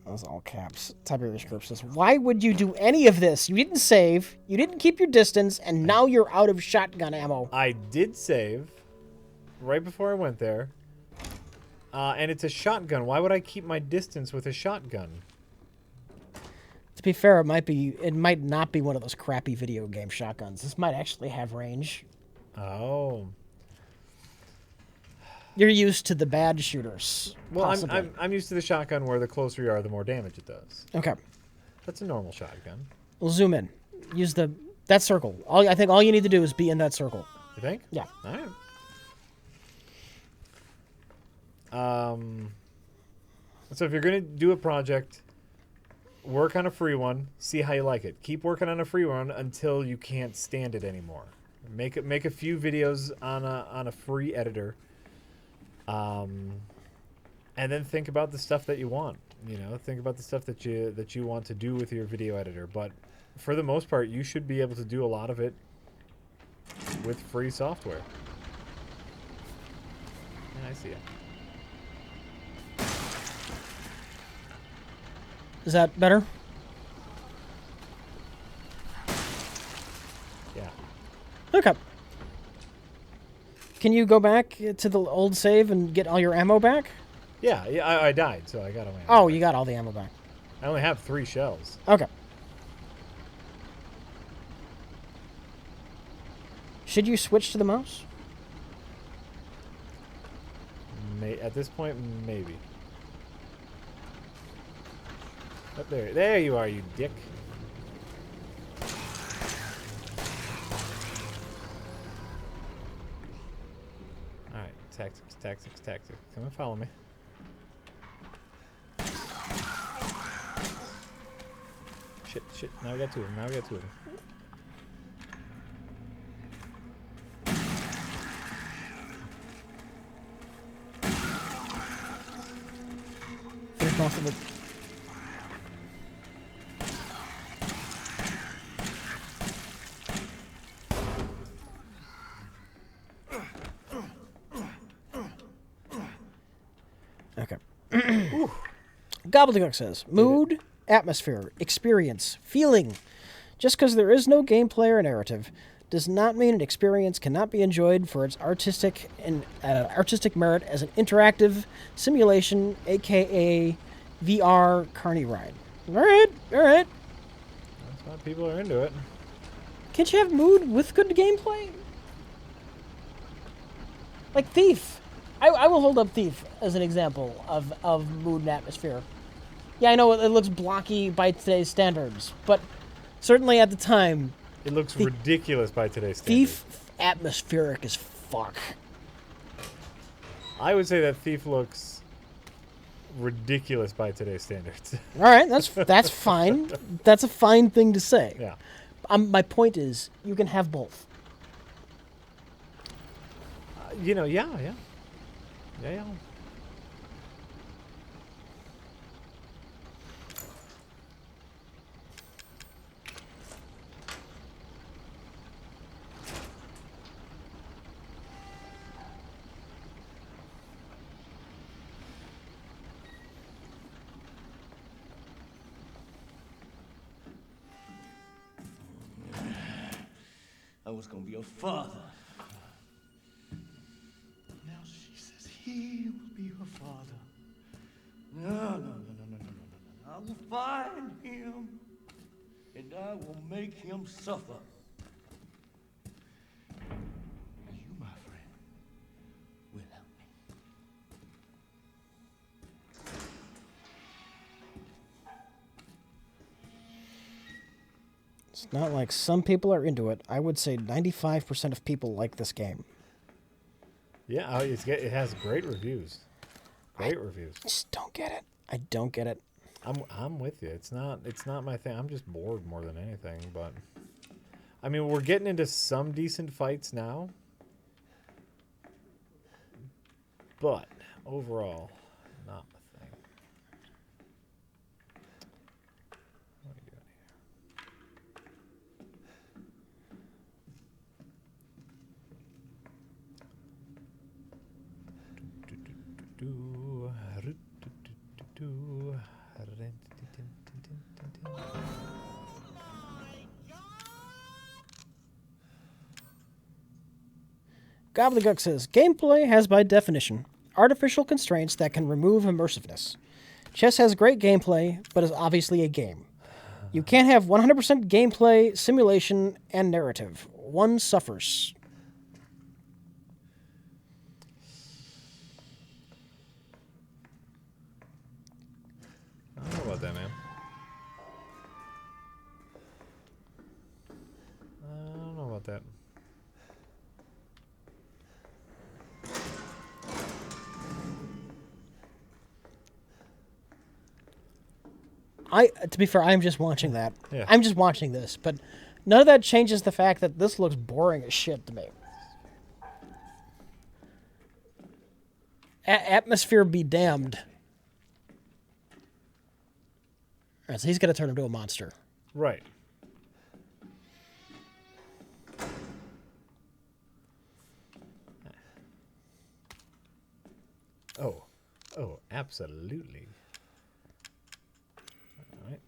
That was all caps. Tiberius Group says, why would you do any of this? You didn't save, you didn't keep your distance, and now you're out of shotgun ammo. I did save right before I went there. And it's a shotgun. Why would I keep my distance with a shotgun? To be fair, it might not be one of those crappy video game shotguns. This might actually have range. Oh. You're used to the bad shooters. Well, possibly. I'm used to the shotgun where the closer you are, the more damage it does. Okay. That's a normal shotgun. We'll zoom in. Use that circle. I think all you need to do is be in that circle. You think? Yeah. All right. So if you're gonna do a project, work on a free one. See how you like it. Keep working on a free one until you can't stand it anymore. Make a few videos on a free editor. And then think about the stuff that you want. You know, think about the stuff that you want to do with your video editor. But for the most part, you should be able to do a lot of it with free software. Yeah, I see it. Is that better? Yeah. Okay. Can you go back to the old save and get all your ammo back? Yeah, I died, so I got away. Oh, you got all the ammo back. I only have 3 shells. Okay. Should you switch to the mouse? At this point, maybe. Up there. There you are, you dick. Alright, tactics. Come and follow me. Shit. Now we got 2 of them. Finish most of it. Okay. Gobbledygook says, mood, atmosphere, experience, feeling. Just because there is no gameplay or narrative does not mean an experience cannot be enjoyed for its artistic merit as an interactive simulation, aka VR carny ride. All right. That's why people are into it. Can't you have mood with good gameplay? Like Thief. I will hold up Thief as an example of mood and atmosphere. Yeah, I know it looks blocky by today's standards, but certainly at the time, It looks ridiculous by today's standards. Thief atmospheric as fuck. I would say that Thief looks ridiculous by today's standards. All right, that's fine. That's a fine thing to say. Yeah. My point is, you can have both. Yeah. I was gonna be a father. Now she says he will be her father. No. I will find him, and I will make him suffer. You, my friend, will help me. It's not like some people are into it. I would say 95% of people like this game. Yeah, it has great reviews. Great reviews. Just don't get it. I don't get it. I'm with you. It's not my thing. I'm just bored more than anything, but I mean, we're getting into some decent fights now. But overall, not my thing. What are you doing Gobbledygook says, gameplay has by definition artificial constraints that can remove immersiveness. Chess has great gameplay, but is obviously a game. You can't have 100% gameplay, simulation, and narrative. One suffers. I don't know about that, man. I don't know about that. To be fair, I'm just watching that. Yeah. I'm just watching this, but none of that changes the fact that this looks boring as shit to me. Atmosphere be damned. All right, so he's going to turn into a monster. Right. Oh, absolutely. All right.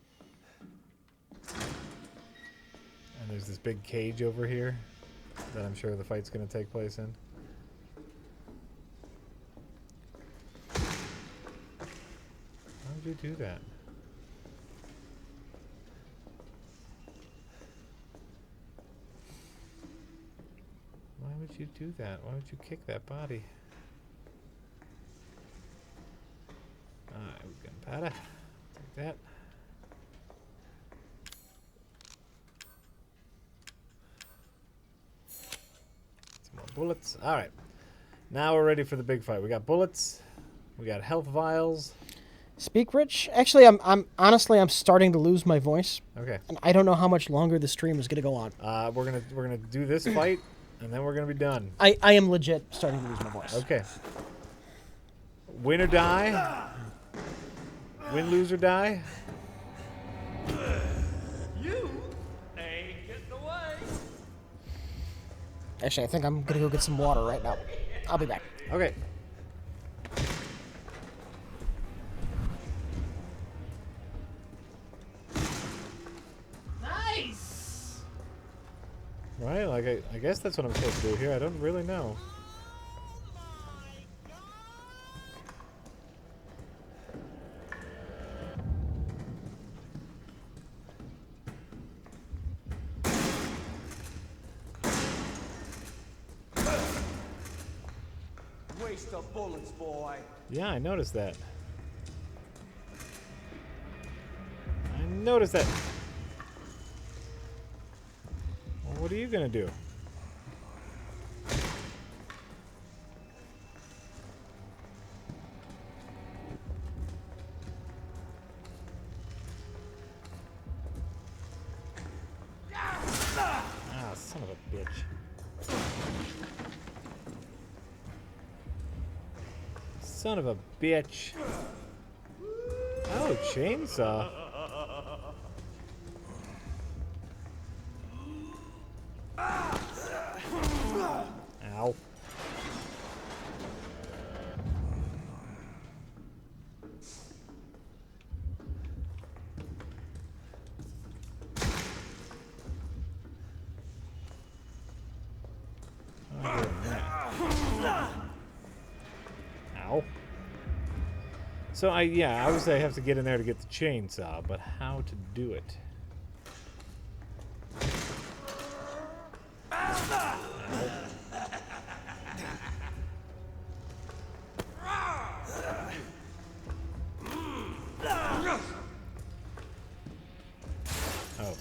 And there's this big cage over here that I'm sure the fight's going to take place in. you do that? Why would you do that? Why would you kick that body? Alright, gunpowder. Take that. Some more bullets. Alright. Now we're ready for the big fight. We got bullets. We got health vials. Speak, Rich. Actually, I'm honestly I'm starting to lose my voice, Okay. and I don't know how much longer the stream is gonna go on. We're gonna do this fight, and then we're gonna be done. I am legit starting to lose my voice. Okay. Win or die. Win, lose, or die. You ain't getting away. Actually, I think I'm gonna go get some water right now. I'll be back. Okay. Nice. Right? Like, I guess that's what I'm supposed to do here. I don't really know. Waste of bullets, boy. Yeah, I noticed that. I noticed that. Well, what are you gonna do? Ah, son of a bitch. Son of a bitch. Oh, chainsaw. Ow. Ow. So obviously I have to get in there to get the chainsaw, but how to do it? Oh.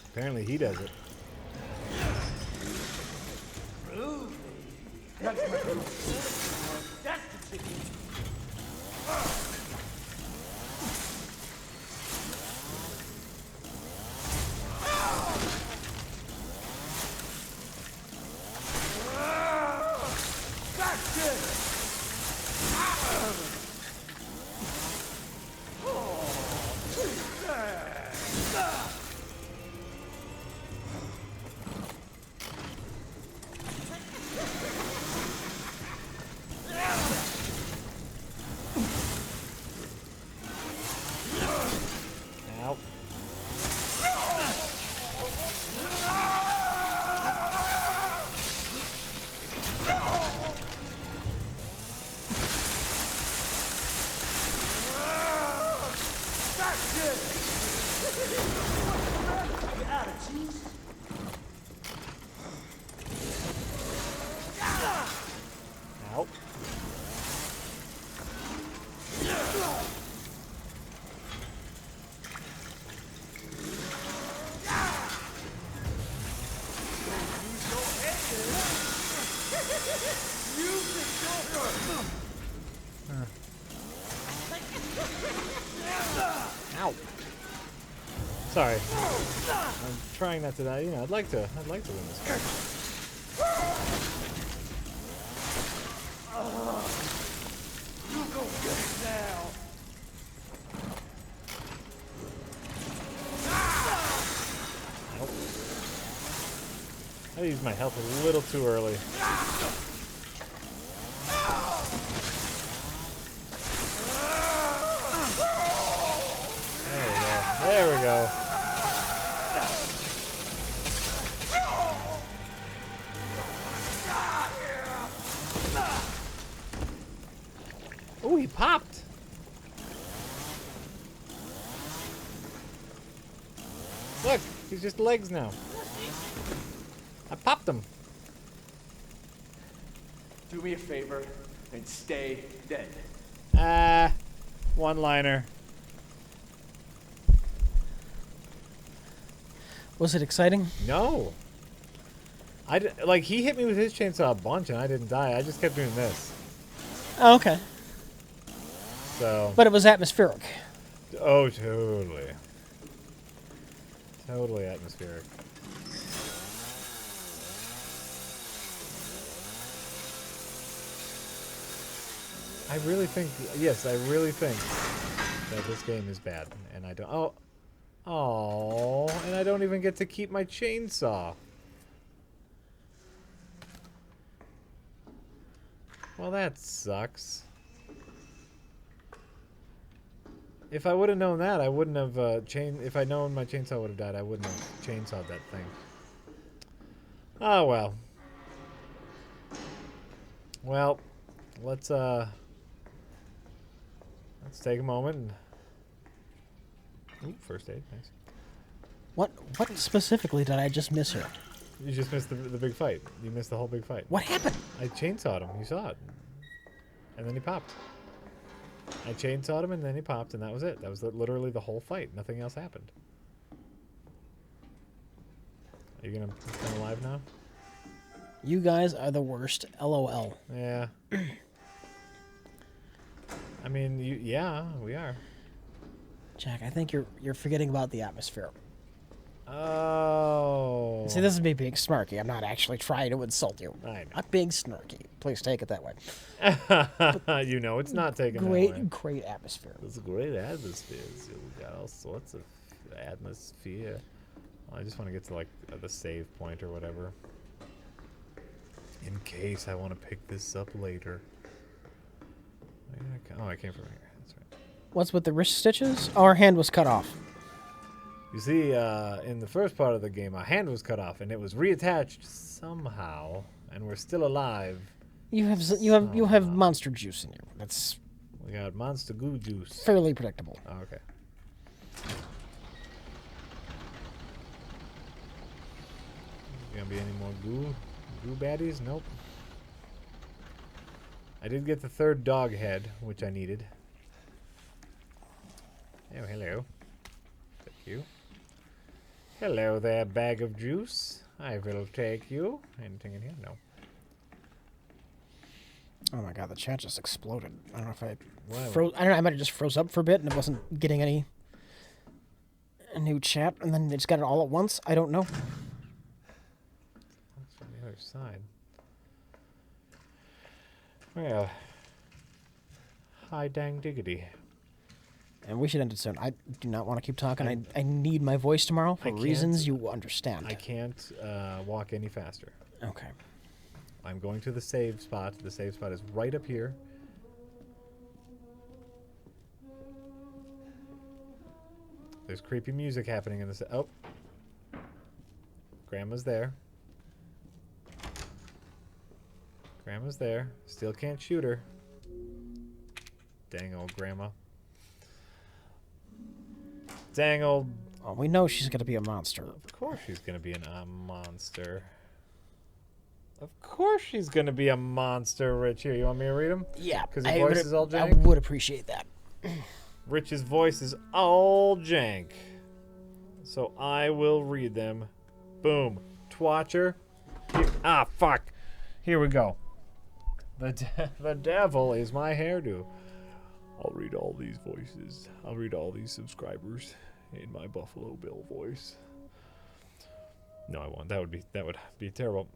Apparently he does it. Ow. Ow. Ow. Sorry. I'm trying not to die. I'd like to win this fight. You go get it now. Nope. I used my health a little too early. There we go. Oh, he popped. Look, he's just legs now. I popped him. Do me a favor and stay dead. One-liner. Was it exciting? No. Like, he hit me with his chainsaw a bunch and I didn't die. I just kept doing this. Oh, okay. So. But it was atmospheric. Oh, totally. Totally atmospheric. I really think, yes, I really think that this game is bad. And I don't, oh, and I don't even get to keep my chainsaw. Well, that sucks. If I would have known that, I wouldn't have if I'd known my chainsaw would have died, I wouldn't have chainsawed that thing. Oh well. Well, let's take a moment and ooh, first aid, nice. What specifically did I just miss here? You just missed the big fight. You missed the whole big fight. What happened? I chainsawed him. You saw it. And then he popped. I chainsawed him and then he popped and that was it. That was literally the whole fight. Nothing else happened. Are you gonna come alive now? You guys are the worst. LOL. Yeah. I mean, yeah, we are. Jack, I think you're forgetting about the atmosphere. Oh. See, this is me being snarky. I'm not actually trying to insult you. I know. I'm being snarky. Please take it that way. You know, it's not taken Great, that way. great atmosphere. It's a great atmosphere. So we got all sorts of atmosphere. Well, I just want to get to like the save point or whatever. In case I want to pick this up later. Oh, I came from here. That's right. What's with the wrist stitches? Oh, our hand was cut off. You see, in the first part of the game, our hand was cut off and it was reattached somehow, and we're still alive. You have monster juice in you. That's We got monster goo juice. fairly predictable. Oh, okay. Gonna be any more goo baddies? Nope. I did get the third dog head, which I needed. Oh, hello. Thank you. Hello there, bag of juice. I will take you. Anything in here? No. Oh my god, the chat just exploded. I don't know if I Wow. froze. I don't know. I might have just froze up for a bit and it wasn't getting a new chat, and then they just got it all at once. I don't know. That's from the other side. Well, hi dang diggity. And we should end it soon. I do not want to keep talking. I need my voice tomorrow for I can't- reasons you understand. I can't walk any faster. Okay. I'm going to the save spot. The save spot is right up here. There's creepy music happening in this. Oh. Grandma's there. Grandma's there. Still can't shoot her. Dang old grandma. Dang old. Well, we know she's going to be a monster. Of course she's going to be a monster. Of course she's going to be a monster, Rich. Here, you want me to read them? Yeah. Because his voice is all I jank? would appreciate that. Rich's voice is all jank. So I will read them. Boom. Twatcher. Ah, fuck. Here we go. The devil is my hairdo. I'll read all these voices. I'll read all these subscribers in my Buffalo Bill voice. No, I won't. That would be terrible.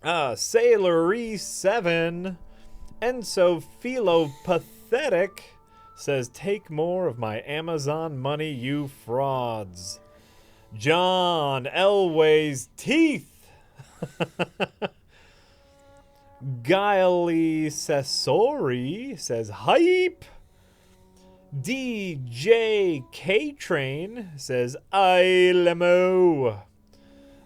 Sailor RE7 Enso Philopathetic says, take more of my Amazon money, you frauds. John Elway's teeth. Guiley Sessori says, hype. DJ K-Train says, I lemo.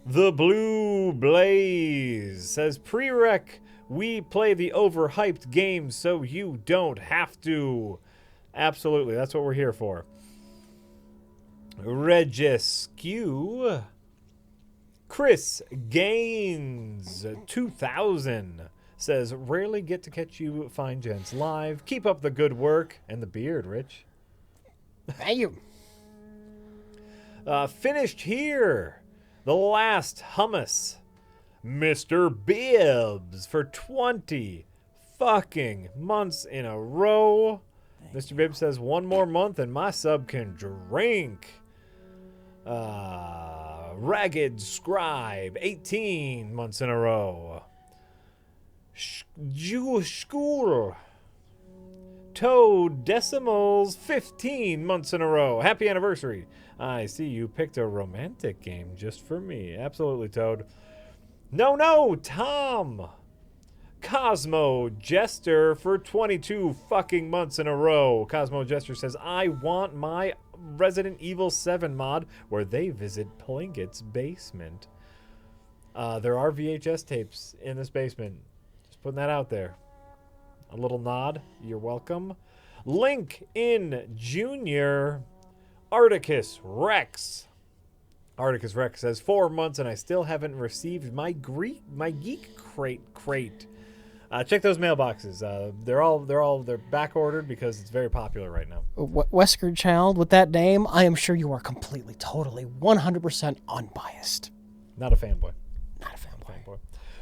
The Blue Blaze says, prereq We play the overhyped games so you don't have to. Absolutely, that's what we're here for. Regiscu. Chris Gaines 2000 says, rarely get to catch you fine gents live. Keep up the good work. And the beard, Rich. Thank you. Finished here. The last hummus. Mr. Bibbs for 20 fucking months in a row. Mr. Bibbs says, one more month and my sub can drink. Ragged Scribe, 18 months in a row. School. Toad Decimals, 15 months in a row. Happy anniversary. I see you picked a romantic game just for me. Absolutely, Toad. No, Tom. Cosmo Jester for 22 fucking months in a row. Cosmo Jester says, I want my Resident Evil 7 mod where they visit Plinkett's basement. There are VHS tapes in this basement. Just putting that out there. A little nod. You're welcome. Link in Junior. Articus Rex. Articus Rex says 4 months and I still haven't received my Geek crate. Check those mailboxes. They're back ordered because it's very popular right now. Wesker Child, with that name, I am sure you are completely, totally, 100% unbiased. Not a fanboy. Not a fanboy.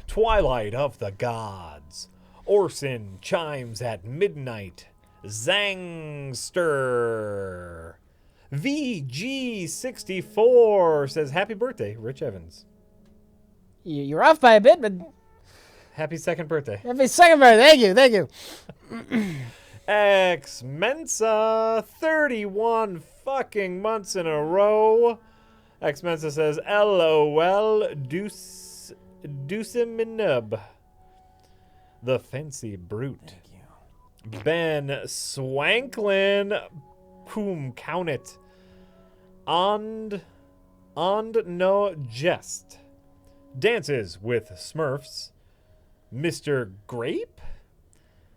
Twilight of the Gods. Orson chimes at midnight. Zangster. VG64 says, happy birthday, Rich Evans. You're off by a bit, but Happy second birthday. happy second birthday. Thank you. X Mensa, 31 fucking months in a row. X Mensa says, LOL, Deuceminub. The Fancy Brute. Thank you. Ben Swanklin, Poom count it. And no jest. Dances with Smurfs. Mr. Grape?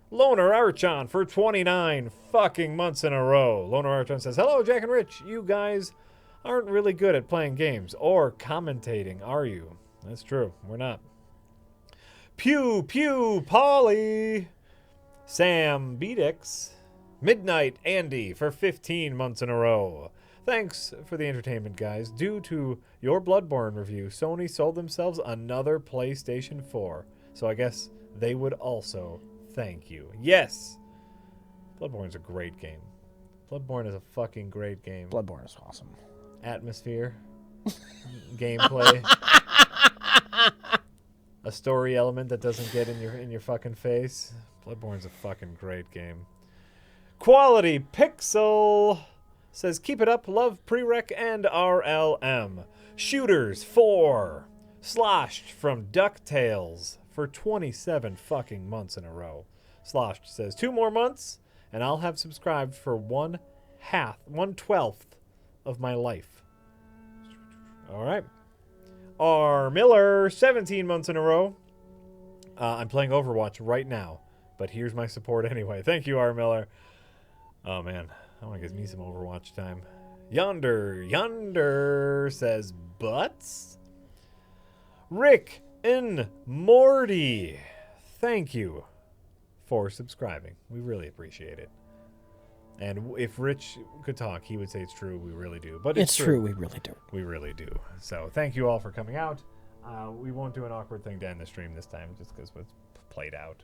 Loner Archon for 29 fucking months in a row. Loner Archon says, hello, Jack and Rich. You guys aren't really good at playing games or commentating, are you? That's true. We're not. Pew, pew, Polly. Sam Beedix. Midnight Andy for 15 months in a row. Thanks for the entertainment, guys. Due to your Bloodborne review, Sony sold themselves another PlayStation 4. So I guess they would also thank you. Yes! Bloodborne's a great game. Bloodborne is a fucking great game. Bloodborne is awesome. Atmosphere. Gameplay. A story element that doesn't get in your fucking face. Bloodborne's a fucking great game. Quality Pixel says, keep it up, love Prereq and RLM. Shooters 4 Sloshed from DuckTales for 27 fucking months in a row. Sloshed says 2 more months and I'll have subscribed for 1/12 of my life. All right. R. Miller, 17 months in a row. I'm playing Overwatch right now, but here's my support anyway. Thank you, R. Miller. Oh, man. I want to get me some Overwatch time. Yonder says butts. Rick and Morty, thank you for subscribing. We really appreciate it. And if Rich could talk, he would say it's true. We really do. But It's true. We really do. We really do. So thank you all for coming out. We won't do an awkward thing to end the stream this time just because it's played out.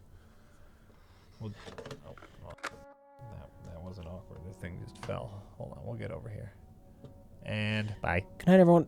Well, that wasn't awkward. The thing just fell. Hold on. We'll get over here. And bye. Good night, everyone.